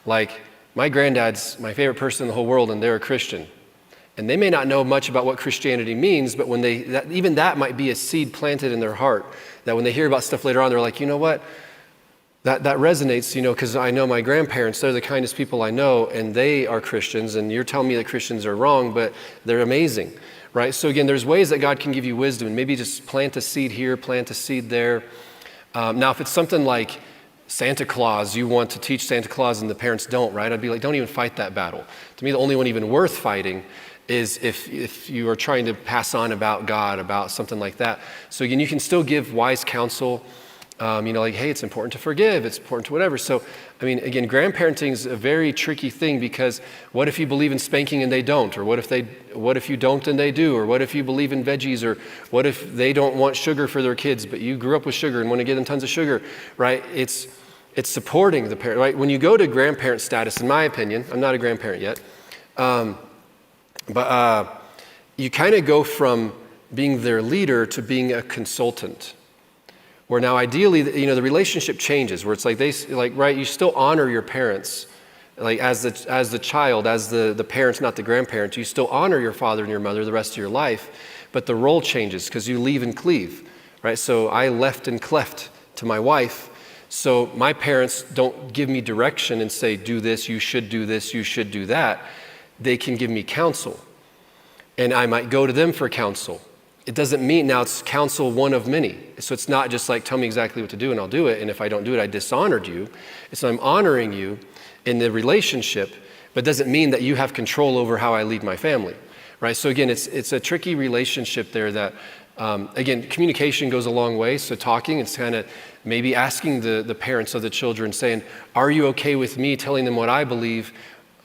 like, my granddad's my favorite person in the whole world and they're a Christian. And they may not know much about what Christianity means, but when even that might be a seed planted in their heart, that when they hear about stuff later on, they're like, you know what? That resonates, you know, because I know my grandparents, they're the kindest people I know, and they are Christians, and you're telling me that Christians are wrong, but they're amazing, right? So again, there's ways that God can give you wisdom, and maybe just plant a seed here, plant a seed there. Now, if it's something like Santa Claus, you want to teach Santa Claus and the parents don't, right? I'd be like, don't even fight that battle. To me, the only one even worth fighting is if you are trying to pass on about God, about something like that. So again, you can still give wise counsel, Like, hey, it's important to forgive, it's important to whatever. So, again, grandparenting is a very tricky thing because what if you believe in spanking and they don't? Or what if you don't and they do? Or what if you believe in veggies? Or what if they don't want sugar for their kids, but you grew up with sugar and want to give them tons of sugar, right? It's supporting the parent, right? When you go to grandparent status, in my opinion, I'm not a grandparent yet, but you kind of go from being their leader to being a consultant. Where now ideally, the relationship changes, where it's like right, you still honor your parents, like as the child, as the parents, not the grandparents, you still honor your father and your mother the rest of your life, but the role changes because you leave and cleave, right? So I left and cleft to my wife, so my parents don't give me direction and say, do this, you should do this, you should do that. They can give me counsel, and I might go to them for counsel. It doesn't mean now it's counsel one of many. So it's not just like, tell me exactly what to do and I'll do it. And if I don't do it, I dishonored you. So I'm honoring you in the relationship, but doesn't mean that you have control over how I lead my family, right? So again, it's a tricky relationship there that, again, communication goes a long way. So talking, it's kind of maybe asking the parents of the children saying, are you okay with me telling them what I believe?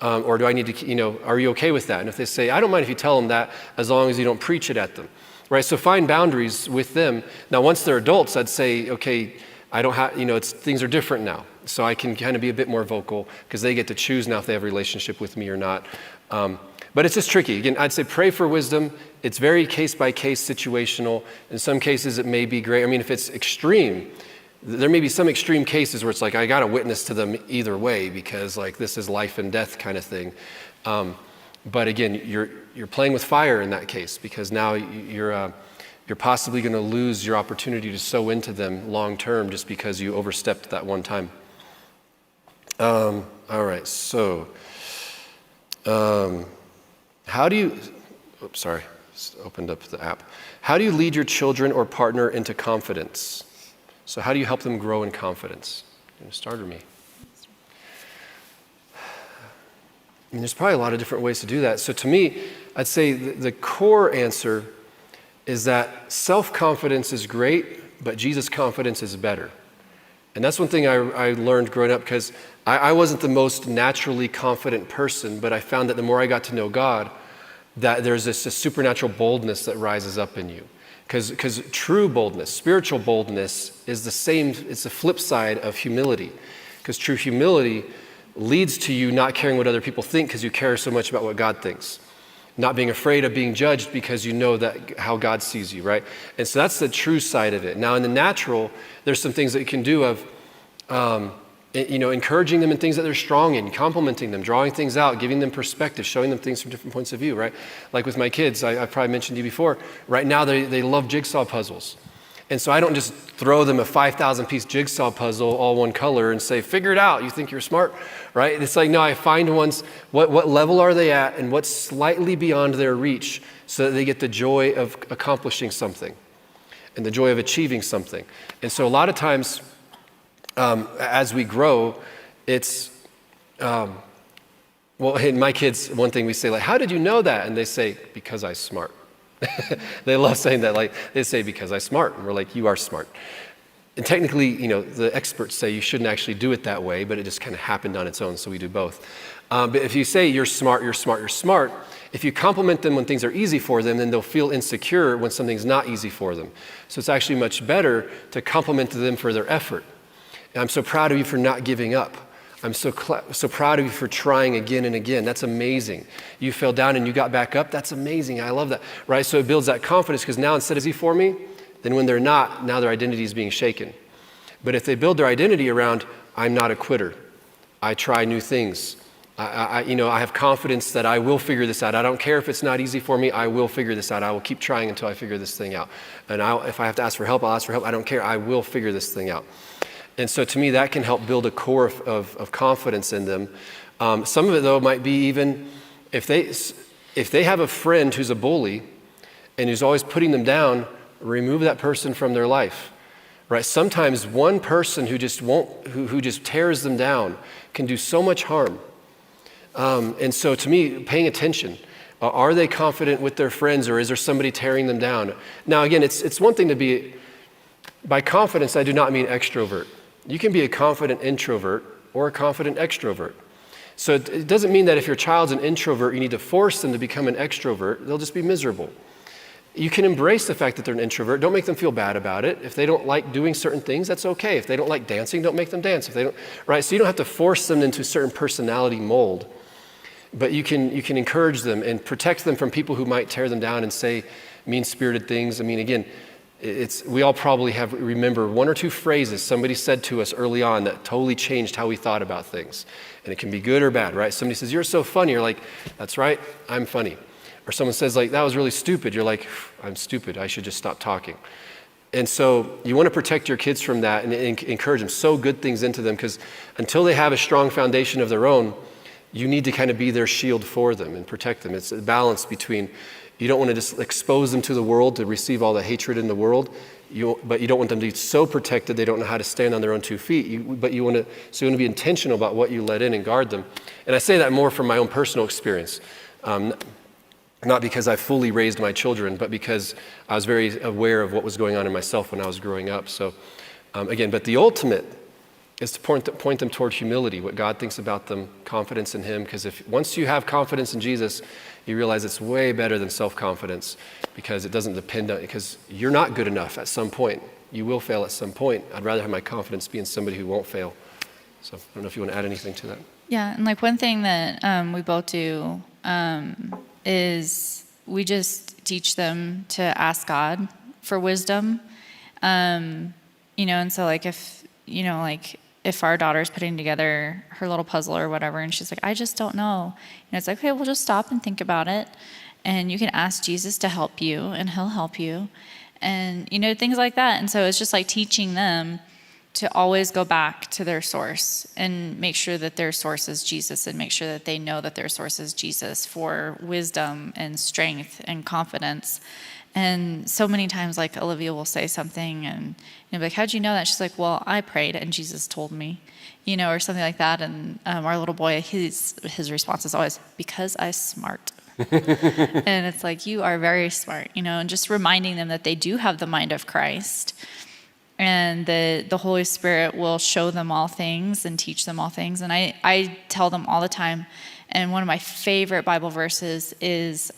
Or do I need to, are you okay with that? And if they say, I don't mind if you tell them that as long as you don't preach it at them. Right, so find boundaries with them. Now, once they're adults, I'd say, okay, I don't have, things are different now. So I can kind of be a bit more vocal because they get to choose now if they have a relationship with me or not. But it's just tricky. Again, I'd say pray for wisdom. It's very case-by-case situational. In some cases, it may be great. If it's extreme, there may be some extreme cases where it's like, I got to witness to them either way because like this is life and death kind of thing. But again, you're playing with fire in that case because now you're possibly going to lose your opportunity to sow into them long term just because you overstepped that one time. All right, so how do you? Oops, sorry, just opened up the app. How do you lead your children or partner into confidence? So how do you help them grow in confidence? You start or me? There's probably a lot of different ways to do that. So to me, I'd say the core answer is that self-confidence is great, but Jesus' confidence is better. And that's one thing I learned growing up because I wasn't the most naturally confident person, but I found that the more I got to know God, that there's this supernatural boldness that rises up in you. Because true boldness, spiritual boldness is the same, it's the flip side of humility. Because true humility leads to you not caring what other people think because you care so much about what God thinks. Not being afraid of being judged because you know that how God sees you, right? And so that's the true side of it. Now in the natural, there's some things that you can do of, encouraging them in things that they're strong in, complimenting them, drawing things out, giving them perspective, showing them things from different points of view, right? Like with my kids, I've probably mentioned to you before, right now they love jigsaw puzzles. And so I don't just throw them a 5,000 piece jigsaw puzzle, all one color, and say, figure it out, you think you're smart, right? It's like, no, I find ones, what level are they at and what's slightly beyond their reach so that they get the joy of accomplishing something and the joy of achieving something. And so a lot of times, as we grow, it's, in my kids, one thing we say, like, how did you know that? And they say, because I'm smart. They love saying that, like they say, because I'm smart. And we're like, you are smart. And technically, the experts say you shouldn't actually do it that way, but it just kind of happened on its own, so we do both. But if you say you're smart, you're smart, you're smart, if you compliment them when things are easy for them, then they'll feel insecure when something's not easy for them. So it's actually much better to compliment them for their effort. And I'm so proud of you for not giving up. I'm so proud of you for trying again and again. That's amazing. You fell down and you got back up. That's amazing. I love that. Right? So it builds that confidence because now instead of easy for me, then when they're not, now their identity is being shaken. But if they build their identity around, I'm not a quitter. I try new things. I have confidence that I will figure this out. I don't care if it's not easy for me. I will figure this out. I will keep trying until I figure this thing out. And if I have to ask for help, I'll ask for help. I don't care. I will figure this thing out. And so to me, that can help build a core of confidence in them. Some of it, though, might be even if they have a friend who's a bully and who's always putting them down, remove that person from their life. Right? Sometimes one person who just tears them down can do so much harm. And so to me, paying attention. Are they confident with their friends or is there somebody tearing them down? Now, again, it's one thing to be By confidence, I do not mean extrovert. You can be a confident introvert or a confident extrovert. So it doesn't mean that if your child's an introvert, you need to force them to become an extrovert. They'll just be miserable. You can embrace the fact that they're an introvert. Don't make them feel bad about it. If they don't like doing certain things, that's okay. If they don't like dancing, don't make them dance. If they don't, right? So you don't have to force them into a certain personality mold, but you can encourage them and protect them from people who might tear them down and say mean-spirited things. I mean, again, we all probably remember one or two phrases somebody said to us early on that totally changed how we thought about things. And it can be good or bad, right? Somebody says, "You're so funny." You're like, "That's right, I'm funny." Or someone says, like, "That was really stupid." You're like, "I'm stupid, I should just stop talking." And so you want to protect your kids from that and encourage them, sow good things into them, because until they have a strong foundation of their own, you need to kind of be their shield for them and protect them. It's a balance between, you don't want to just expose them to the world to receive all the hatred in the world, but you don't want them to be so protected they don't know how to stand on their own 2 feet. You want to be intentional about what you let in and guard them. And I say that more from my own personal experience. Not because I fully raised my children, but because I was very aware of what was going on in myself when I was growing up. So again, but the ultimate is to point them toward humility, what God thinks about them, confidence in Him. Because once you have confidence in Jesus, you realize it's way better than self-confidence, because it doesn't depend on, because you're not good enough at some point. You will fail at some point. I'd rather have my confidence be in somebody who won't fail. So I don't know if you want to add anything to that. Yeah, and like one thing that we both do is we just teach them to ask God for wisdom. And so like if our daughter's putting together her little puzzle or whatever, and she's like, "I just don't know." It's like, okay, we'll just stop and think about it. And you can ask Jesus to help you, and He'll help you. And, things like that. And so it's just like teaching them to always go back to their source and make sure that their source is Jesus, and make sure that they know that their source is Jesus for wisdom and strength and confidence. And so many times, like, Olivia will say something and be like, "How'd you know that?" She's like, "Well, I prayed and Jesus told me," or something like that. And our little boy, his response is always, "Because I'm smart." And it's like, you are very smart, and just reminding them that they do have the mind of Christ, and the Holy Spirit will show them all things and teach them all things. And I tell them all the time, and one of my favorite Bible verses is,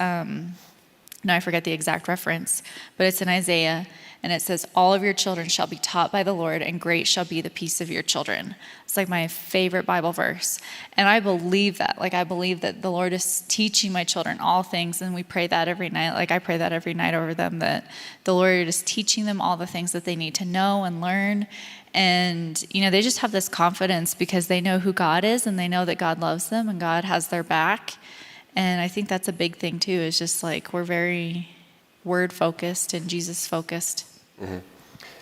now I forget the exact reference, but it's in Isaiah, and it says, "All of your children shall be taught by the Lord, and great shall be the peace of your children." It's like my favorite Bible verse. And I believe that. Like, I believe that the Lord is teaching my children all things, and we pray that every night. Like, I pray that every night over them, that the Lord is teaching them all the things that they need to know and learn. And, they just have this confidence because they know who God is, and they know that God loves them and God has their back. And I think that's a big thing too, is just like, we're very word focused and Jesus focused. Mm-hmm.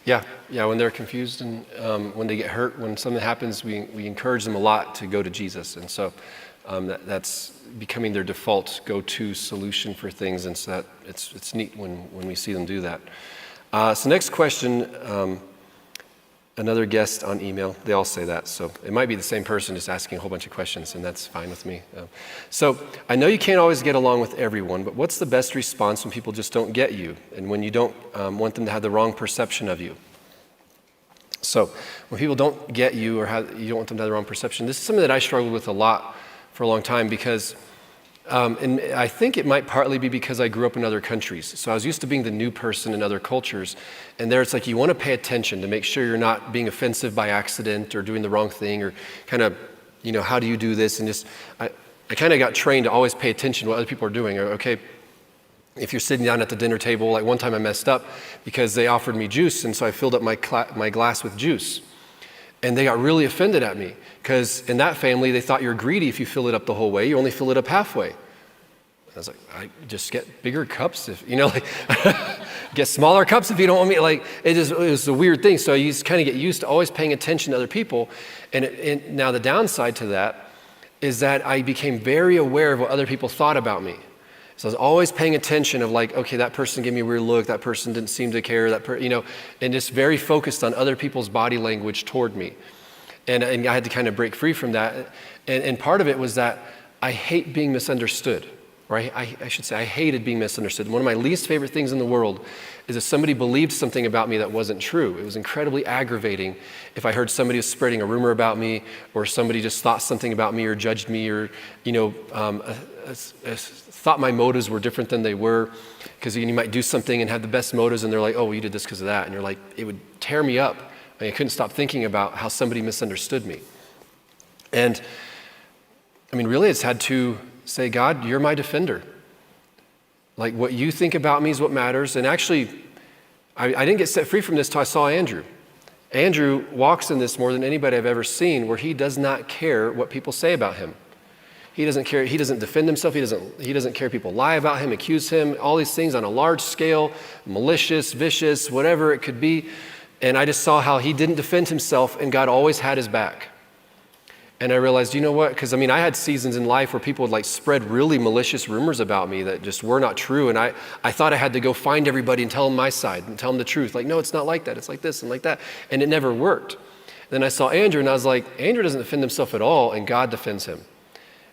Yeah. When they're confused and when they get hurt, when something happens, we encourage them a lot to go to Jesus. And so that's becoming their default go-to solution for things. And so that it's neat when we see them do that. So next question, another guest on email. They all say that. So it might be the same person just asking a whole bunch of questions, and that's fine with me. So I know you can't always get along with everyone, but what's the best response when people just don't get you, and when you don't want them to have the wrong perception of you? So when people don't get you, or you don't want them to have the wrong perception, this is something that I struggled with a lot for a long time, because and I think it might partly be because I grew up in other countries. So I was used to being the new person in other cultures. And there it's like you want to pay attention to make sure you're not being offensive by accident or doing the wrong thing, or kind of, how do you do this? And just, I kind of got trained to always pay attention to what other people are doing. Okay, if you're sitting down at the dinner table, like one time I messed up because they offered me juice, and so I filled up my glass with juice. And they got really offended at me, because in that family, they thought you're greedy if you fill it up the whole way. You only fill it up halfway. I was like, I just get bigger cups get smaller cups if you don't want me. Like, it was a weird thing. So you kind of get used to always paying attention to other people. And now the downside to that is that I became very aware of what other people thought about me. So I was always paying attention of like, okay, that person gave me a weird look, that person didn't seem to care, and just very focused on other people's body language toward me. And I had to kind of break free from that. And part of it was that I hate being misunderstood. or I should say I hated being misunderstood. One of my least favorite things in the world is if somebody believed something about me that wasn't true. It was incredibly aggravating if I heard somebody was spreading a rumor about me, or somebody just thought something about me or judged me, or thought my motives were different than they were, because you might do something and have the best motives and they're like, oh, well, you did this because of that. And you're like, it would tear me up. I couldn't stop thinking about how somebody misunderstood me. And I mean, really, it's had to say, God, you're my defender. Like, what you think about me is what matters. And actually, I didn't get set free from this till I saw Andrew. Andrew walks in this more than anybody I've ever seen, where he does not care what people say about him. He doesn't care. He doesn't defend himself. He doesn't care people lie about him, accuse him, all these things on a large scale, malicious, vicious, whatever it could be. And I just saw how he didn't defend himself, and God always had his back. And I realized, you know what? Because I had seasons in life where people would spread really malicious rumors about me that just were not true. And I thought I had to go find everybody and tell them my side and tell them the truth. Like, no, it's not like that. It's like this and like that. And it never worked. Then I saw Andrew, and I was like, Andrew doesn't defend himself at all, and God defends him.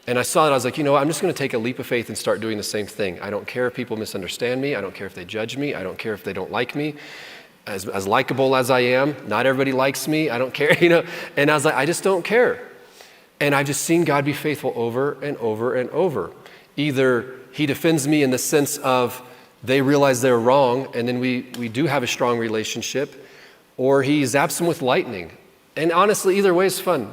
And I saw that. I was like, you know what? I'm just going to take a leap of faith and start doing the same thing. I don't care if people misunderstand me. I don't care if they judge me. I don't care if they don't like me. As likable as I am, not everybody likes me. I don't care, And I was like, I just don't care. And I've just seen God be faithful over and over and over. Either he defends me in the sense of they realize they're wrong, and then we do have a strong relationship, or he zaps them with lightning. And honestly, either way is fun.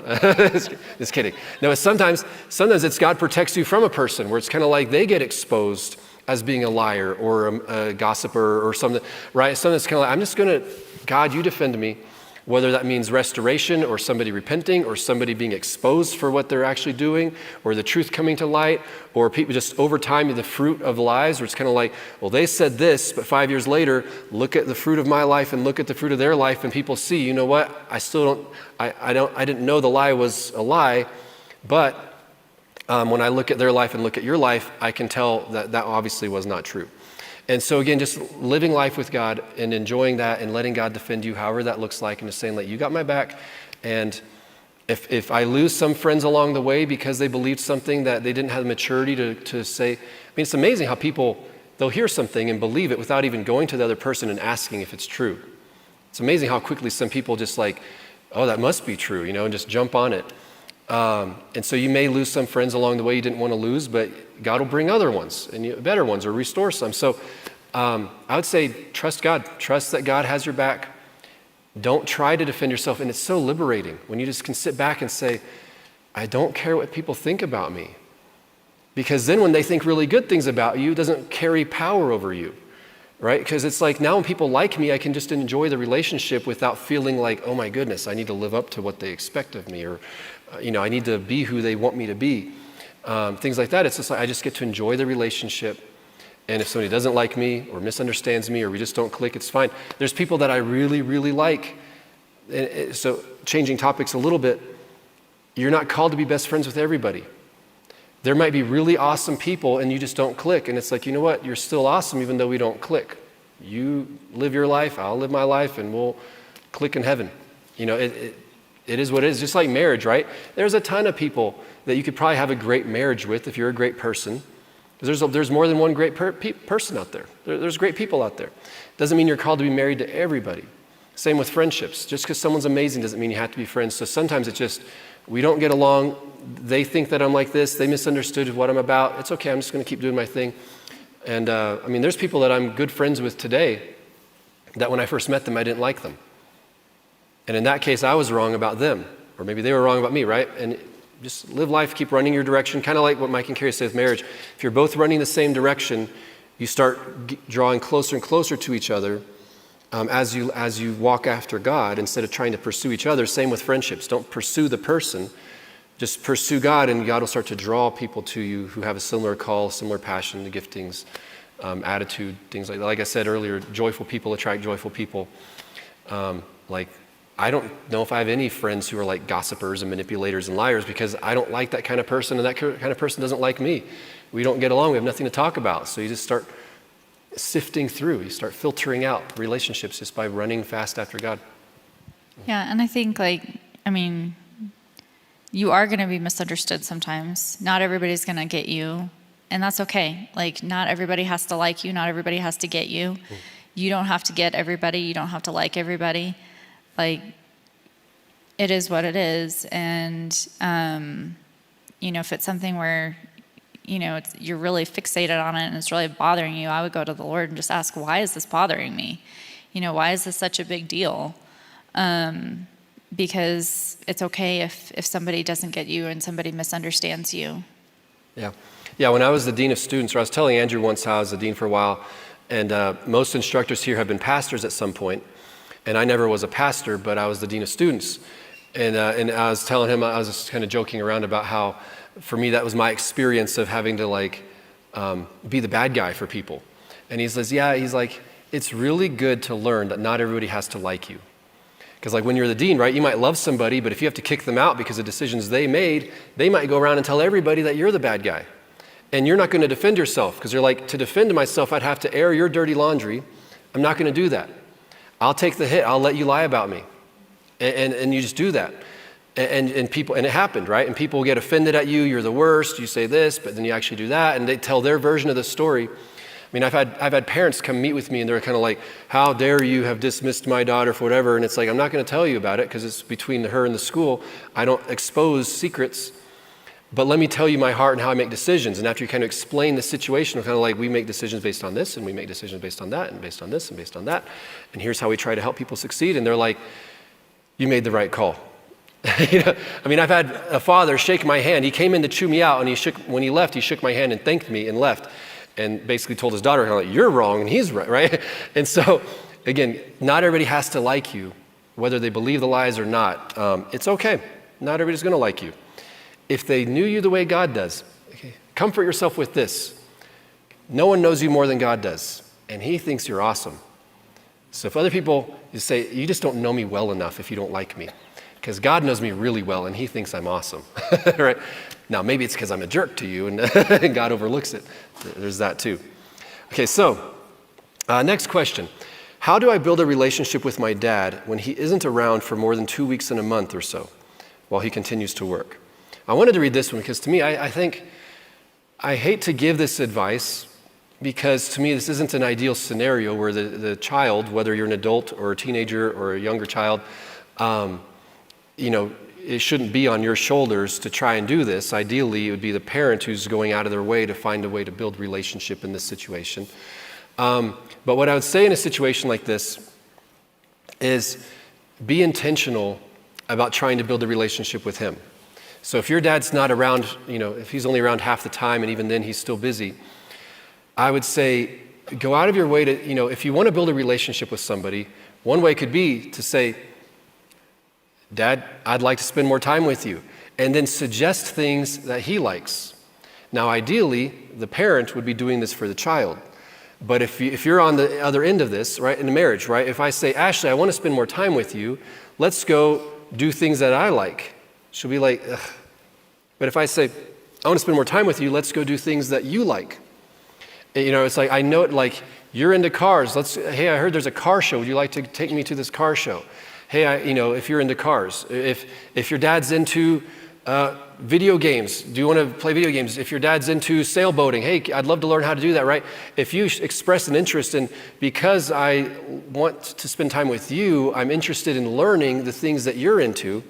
Just kidding. No, sometimes it's God protects you from a person, where it's kind of like they get exposed as being a liar or a gossiper or something, right? Sometimes it's kind of like, I'm just going to, God, you defend me. Whether that means restoration, or somebody repenting, or somebody being exposed for what they're actually doing, or the truth coming to light, or people just over time the fruit of lies, where it's kind of like, well, they said this, but 5 years later, look at the fruit of my life and look at the fruit of their life, and people see, you know what? I didn't know the lie was a lie, but when I look at their life and look at your life, I can tell that obviously was not true. And so again, just living life with God and enjoying that and letting God defend you, however that looks like, and just saying, like, you got my back. And if I lose some friends along the way because they believed something that they didn't have the maturity to say, it's amazing how people, they'll hear something and believe it without even going to the other person and asking if it's true. It's amazing how quickly some people just like, oh, that must be true, and just jump on it. And so you may lose some friends along the way you didn't want to lose, but God will bring other ones and better ones, or restore some. So I would say trust God. Trust that God has your back. Don't try to defend yourself. And it's so liberating when you just can sit back and say, I don't care what people think about me. Because then when they think really good things about you, it doesn't carry power over you, right? Because it's like now when people like me, I can just enjoy the relationship without feeling like, oh my goodness, I need to live up to what they expect of me, or I need to be who they want me to be. Things like that. It's just like I just get to enjoy the relationship. And if somebody doesn't like me or misunderstands me or we just don't click, it's fine. There's people that I really, really like. And so changing topics a little bit, you're not called to be best friends with everybody. There might be really awesome people and you just don't click. And it's like, you know what? You're still awesome even though we don't click. You live your life, I'll live my life, and we'll click in heaven. It is what it is, just like marriage, right? There's a ton of people that you could probably have a great marriage with if you're a great person. There's more than one great person out there. There's great people out there. Doesn't mean you're called to be married to everybody. Same with friendships. Just because someone's amazing doesn't mean you have to be friends. So sometimes it's just, we don't get along. They think that I'm like this. They misunderstood what I'm about. It's okay. I'm just going to keep doing my thing. And there's people that I'm good friends with today that when I first met them, I didn't like them. And in that case, I was wrong about them. Or maybe they were wrong about me, right? And just live life, keep running your direction. Kind of like what Mike and Charis say with marriage. If you're both running the same direction, you start drawing closer and closer to each other as you walk after God instead of trying to pursue each other. Same with friendships. Don't pursue the person. Just pursue God, and God will start to draw people to you who have a similar call, similar passion, the giftings, attitude, things like that. Like I said earlier, joyful people attract joyful people. I don't know if I have any friends who are like gossipers and manipulators and liars, because I don't like that kind of person, and that kind of person doesn't like me. We don't get along. We have nothing to talk about. So you just start sifting through. You start filtering out relationships just by running fast after God. Yeah, and I think you are going to be misunderstood sometimes. Not everybody's going to get you. And that's okay. Like, not everybody has to like you. Not everybody has to get you. You don't have to get everybody. You don't have to like everybody. Like, it is what it is. And, if it's something where, you're really fixated on it and it's really bothering you, I would go to the Lord and just ask, why is this bothering me? Why is this such a big deal? Because it's okay if somebody doesn't get you and somebody misunderstands you. Yeah, when I was the dean of students, or I was telling Andrew once how I was the dean for a while, and most instructors here have been pastors at some point, and I never was a pastor, but I was the dean of students. And I was telling him, I was just kind of joking around about how, for me, that was my experience of having to be the bad guy for people. And he says, it's really good to learn that not everybody has to like you. Because when you're the dean, right, you might love somebody, but if you have to kick them out because of decisions they made, they might go around and tell everybody that you're the bad guy. And you're not going to defend yourself, because you're like, to defend myself, I'd have to air your dirty laundry. I'm not going to do that. I'll take the hit. I'll let you lie about me. And you just do that. And people, and it happened, right? And people get offended at you. You're the worst. You say this, but then you actually do that. And they tell their version of the story. I mean, I've had parents come meet with me, and they're kind of like, how dare you have dismissed my daughter for whatever? And it's like, I'm not going to tell you about it because it's between her and the school. I don't expose secrets. But let me tell you my heart and how I make decisions. And after you kind of explain the situation, kind of like, we make decisions based on this, and we make decisions based on that, and based on this, and based on that. And here's how we try to help people succeed. And they're like, you made the right call. I mean, I've had a father shake my hand. He came in to chew me out, and when he left, he shook my hand and thanked me and left. And basically told his daughter, like, you're wrong, and he's right, right? And so, again, not everybody has to like you, whether they believe the lies or not. It's okay. Not everybody's going to like you. If they knew you the way God does, okay, comfort yourself with this. No one knows you more than God does, and he thinks you're awesome. So if other people, you say, you just don't know me well enough if you don't like me, because God knows me really well, and he thinks I'm awesome, right? Now, maybe it's because I'm a jerk to you, and God overlooks it. There's that too. Okay, so next question. How do I build a relationship with my dad when he isn't around for more than 2 weeks in a month or so while he continues to work? I wanted to read this one because to me, I think, I hate to give this advice because to me, this isn't an ideal scenario where the child, whether you're an adult or a teenager or a younger child, it shouldn't be on your shoulders to try and do this. Ideally, it would be the parent who's going out of their way to find a way to build relationship in this situation. But what I would say in a situation like this is be intentional about trying to build a relationship with him. So if your dad's not around, if he's only around half the time and even then he's still busy, I would say go out of your way to, if you want to build a relationship with somebody, one way could be to say, Dad, I'd like to spend more time with you. And then suggest things that he likes. Now, ideally, the parent would be doing this for the child. But if you're on the other end of this, right, in a marriage, right, if I say, Ashley, I want to spend more time with you, let's go do things that I like. She'll be like, ugh. But if I say, I want to spend more time with you, let's go do things that you like. It's like, I know, like, you're into cars. Hey, I heard there's a car show. Would you like to take me to this car show? Hey, if you're into cars. If your dad's into video games, do you want to play video games? If your dad's into sailboating, hey, I'd love to learn how to do that, right? If you express an interest in, because I want to spend time with you, I'm interested in learning the things that you're into,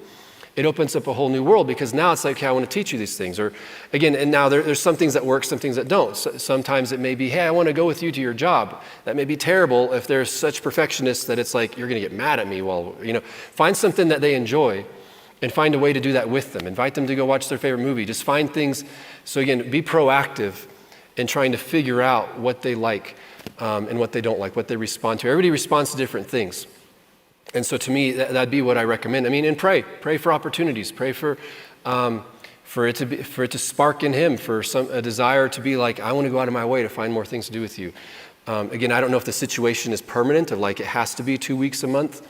it opens up a whole new world, because now it's like, okay, I want to teach you these things. Or again, and now there's some things that work, some things that don't. So, sometimes it may be, hey, I want to go with you to your job. That may be terrible if they're such perfectionists that it's like, you're going to get mad at me while, find something that they enjoy and find a way to do that with them. Invite them to go watch their favorite movie. Just find things. So again, be proactive in trying to figure out what they like and what they don't like, what they respond to. Everybody responds to different things. And so to me, that'd be what I recommend. And pray for opportunities. Pray for it to spark in him, for a desire to be like, I want to go out of my way to find more things to do with you. Again, I don't know if the situation is permanent, of like it has to be 2 weeks a month,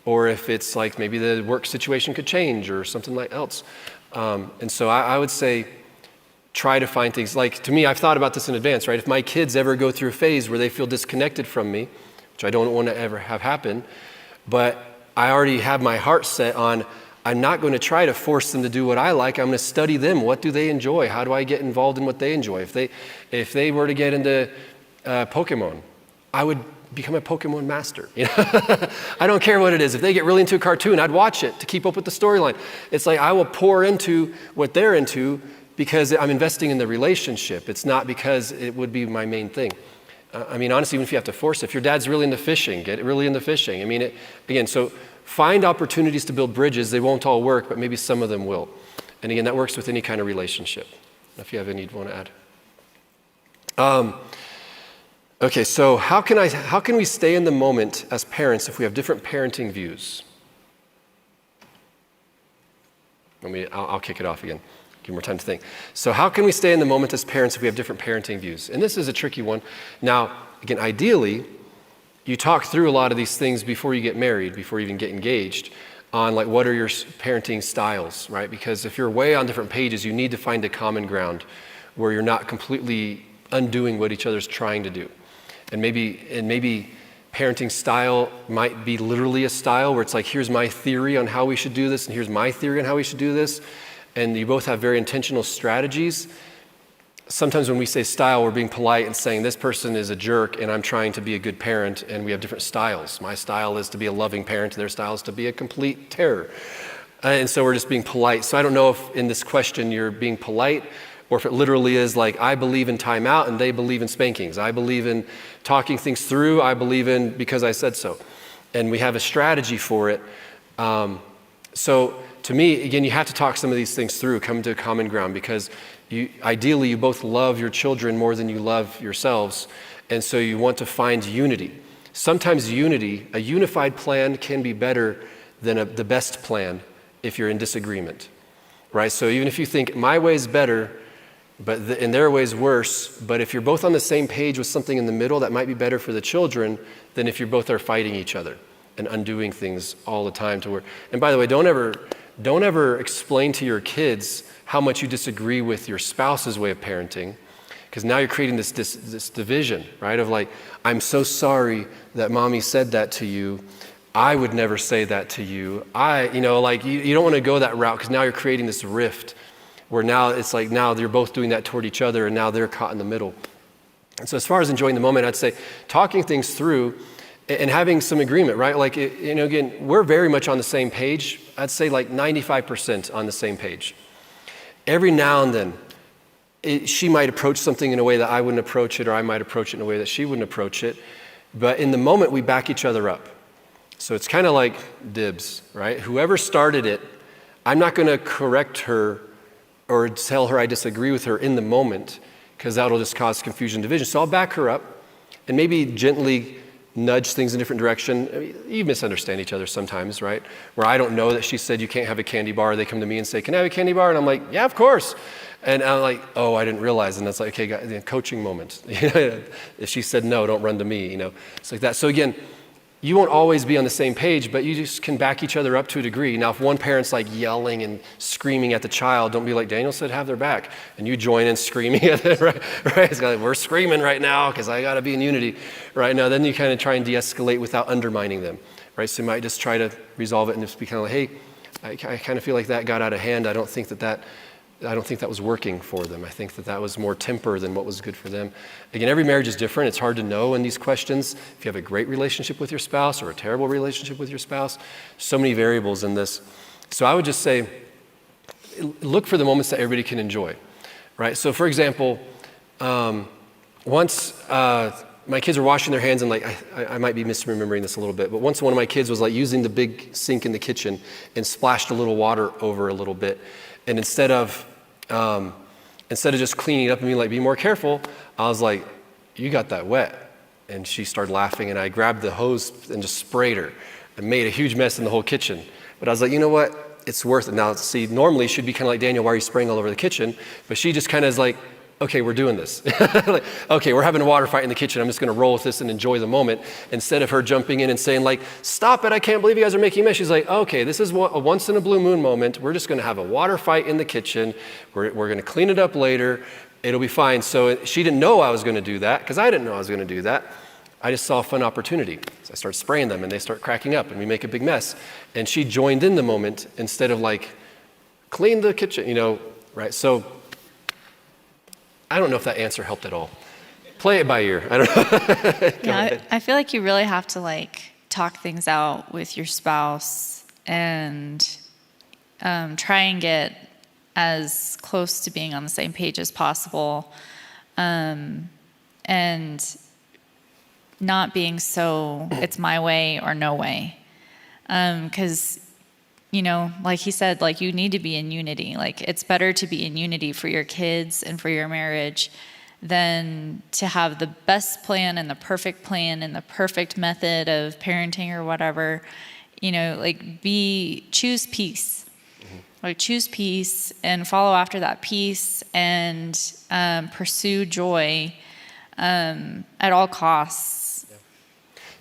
or if it's like maybe the work situation could change or something like else. And so I would say, try to find things. Like, to me, I've thought about this in advance, right? If my kids ever go through a phase where they feel disconnected from me, which I don't want to ever have happen, but I already have my heart set on, I'm not going to try to force them to do what I like. I'm going to study them. What do they enjoy? How do I get involved in what they enjoy? If they were to get into Pokemon, I would become a Pokemon master. I don't care what it is. If they get really into a cartoon, I'd watch it to keep up with the storyline. It's like I will pour into what they're into because I'm investing in the relationship. It's not because it would be my main thing. Honestly, even if you have to force it, if your dad's really into fishing, get really into fishing. Again, so find opportunities to build bridges. They won't all work, but maybe some of them will. And again, that works with any kind of relationship. If you have any you'd want to add. Okay, so how can we stay in the moment as parents if we have different parenting views? I'll kick it off again. Give more time to think. So how can we stay in the moment as parents if we have different parenting views? And this is a tricky one. Now, again, ideally, you talk through a lot of these things before you get married, before you even get engaged, on like what are your parenting styles, right? Because if you're way on different pages, you need to find a common ground where you're not completely undoing what each other's trying to do. And maybe parenting style might be literally a style where it's like, here's my theory on how we should do this, and here's my theory on how we should do this. And you both have very intentional strategies. Sometimes when we say style, we're being polite and saying this person is a jerk and I'm trying to be a good parent, and we have different styles. My style is to be a loving parent, their style is to be a complete terror. And so we're just being polite. So I don't know if in this question you're being polite or if it literally is like, I believe in timeout and they believe in spankings. I believe in talking things through. I believe in because I said so. And we have a strategy for it. So to me, again, you have to talk some of these things through, come to a common ground, because ideally you both love your children more than you love yourselves. And so you want to find unity. Sometimes a unified plan can be better than the best plan if you're in disagreement, right? So even if you think my way is better, but in their way is worse, but if you're both on the same page with something in the middle, that might be better for the children than if you both are fighting each other and undoing things all the time to work. And by the way, don't ever explain to your kids how much you disagree with your spouse's way of parenting, because now you're creating this division, right? Of like, I'm so sorry that mommy said that to you. I would never say that to you. You don't want to go that route, because now you're creating this rift where now it's like now you're both doing that toward each other and now they're caught in the middle. And so as far as enjoying the moment, I'd say talking things through and having some agreement, right? Like, again, we're very much on the same page. I'd say like 95% on the same page. Every now and then, she might approach something in a way that I wouldn't approach it, or I might approach it in a way that she wouldn't approach it. But in the moment, we back each other up. So it's kind of like dibs, right? Whoever started it, I'm not going to correct her or tell her I disagree with her in the moment, because that'll just cause confusion and division. So I'll back her up and maybe gently nudge things in a different direction. You misunderstand each other sometimes, right? Where I don't know that she said you can't have a candy bar. They come to me and say, can I have a candy bar? And I'm like, yeah, of course. And I'm like, oh, I didn't realize. And that's like, okay, guys, coaching moment. If she said no, don't run to me, It's like that. So again, you won't always be on the same page, but you just can back each other up to a degree. Now, if one parent's like yelling and screaming at the child, don't be like, Daniel said, have their back. And you join in screaming at it, right? It's like, we're screaming right now because I got to be in unity right now. Then you kind of try and de-escalate without undermining them, right? So you might just try to resolve it and just be kind of like, hey, I kind of feel like that got out of hand. I don't think that was working for them. I think that was more temper than what was good for them. Again, every marriage is different. It's hard to know in these questions if you have a great relationship with your spouse or a terrible relationship with your spouse. So many variables in this. So I would just say, look for the moments that everybody can enjoy, right? So for example, once my kids were washing their hands, and like I might be misremembering this a little bit, but once one of my kids was like using the big sink in the kitchen and splashed a little water over a little bit, and instead of just cleaning it up and being like, be more careful, I was like, you got that wet. And she started laughing, and I grabbed the hose and just sprayed her and made a huge mess in the whole kitchen. But I was like, you know what? It's worth it. Now, see, normally she'd be kind of like, Daniel, why are you spraying all over the kitchen? But she just kind of is like, okay, we're doing this. Like, okay, we're having a water fight in the kitchen. I'm just going to roll with this and enjoy the moment. Instead of her jumping in and saying like, stop it, I can't believe you guys are making a mess. She's like, okay, this is a once in a blue moon moment. We're just going to have a water fight in the kitchen. We're going to clean it up later. It'll be fine. So she didn't know I was going to do that, because I didn't know I was going to do that. I just saw a fun opportunity. So I start spraying them and they start cracking up and we make a big mess. And she joined in the moment instead of like, clean the kitchen, you know, right? So I don't know if that answer helped at all. Play it by ear. I don't know. Yeah, I feel like you really have to like talk things out with your spouse and try and get as close to being on the same page as possible, and not being so it's my way or no way, because you know, like he said, like you need to be in unity. Like it's better to be in unity for your kids and for your marriage than to have the best plan and the perfect method of parenting or whatever. You know, like choose peace. Mm-hmm. Like choose peace and follow after that peace and pursue joy at all costs. Yeah.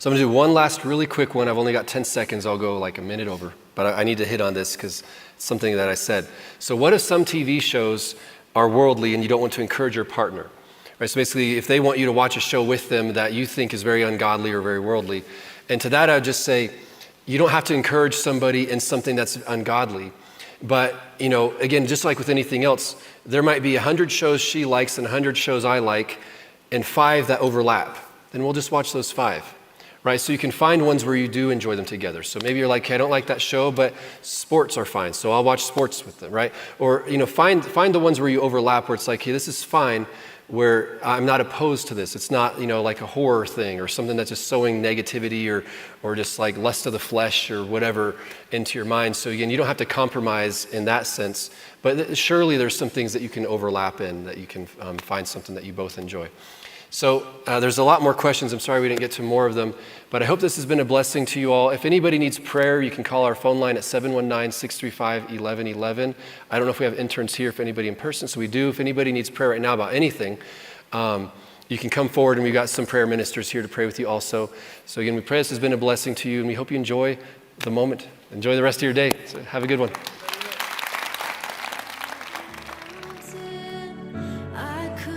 So I'm gonna do one last really quick one. I've only got 10 seconds. I'll go like a minute over, but I need to hit on this because it's something that I said. So what if some TV shows are worldly and you don't want to encourage your partner? Right, so basically, if they want you to watch a show with them that you think is very ungodly or very worldly, and to that I would just say, you don't have to encourage somebody in something that's ungodly. But, you know, again, just like with anything else, there might be 100 shows she likes and 100 shows I like, and 5 that overlap. Then we'll just watch those 5, right? So you can find ones where you do enjoy them together. So maybe you're like, hey, I don't like that show, but sports are fine, so I'll watch sports with them, right? Or, you know, find the ones where you overlap, where it's like, hey, this is fine, where I'm not opposed to this. It's not, you know, like a horror thing or something that's just sowing negativity or just like lust of the flesh or whatever into your mind. So again, you don't have to compromise in that sense, but surely there's some things that you can overlap in, that you can find something that you both enjoy. So there's a lot more questions. I'm sorry we didn't get to more of them, but I hope this has been a blessing to you all. If anybody needs prayer, you can call our phone line at 719-635-1111. I don't know if we have interns here, if anybody in person, so we do. If anybody needs prayer right now about anything, you can come forward, and we've got some prayer ministers here to pray with you also. So again, we pray this has been a blessing to you, and we hope you enjoy the moment. Enjoy the rest of your day. So have a good one.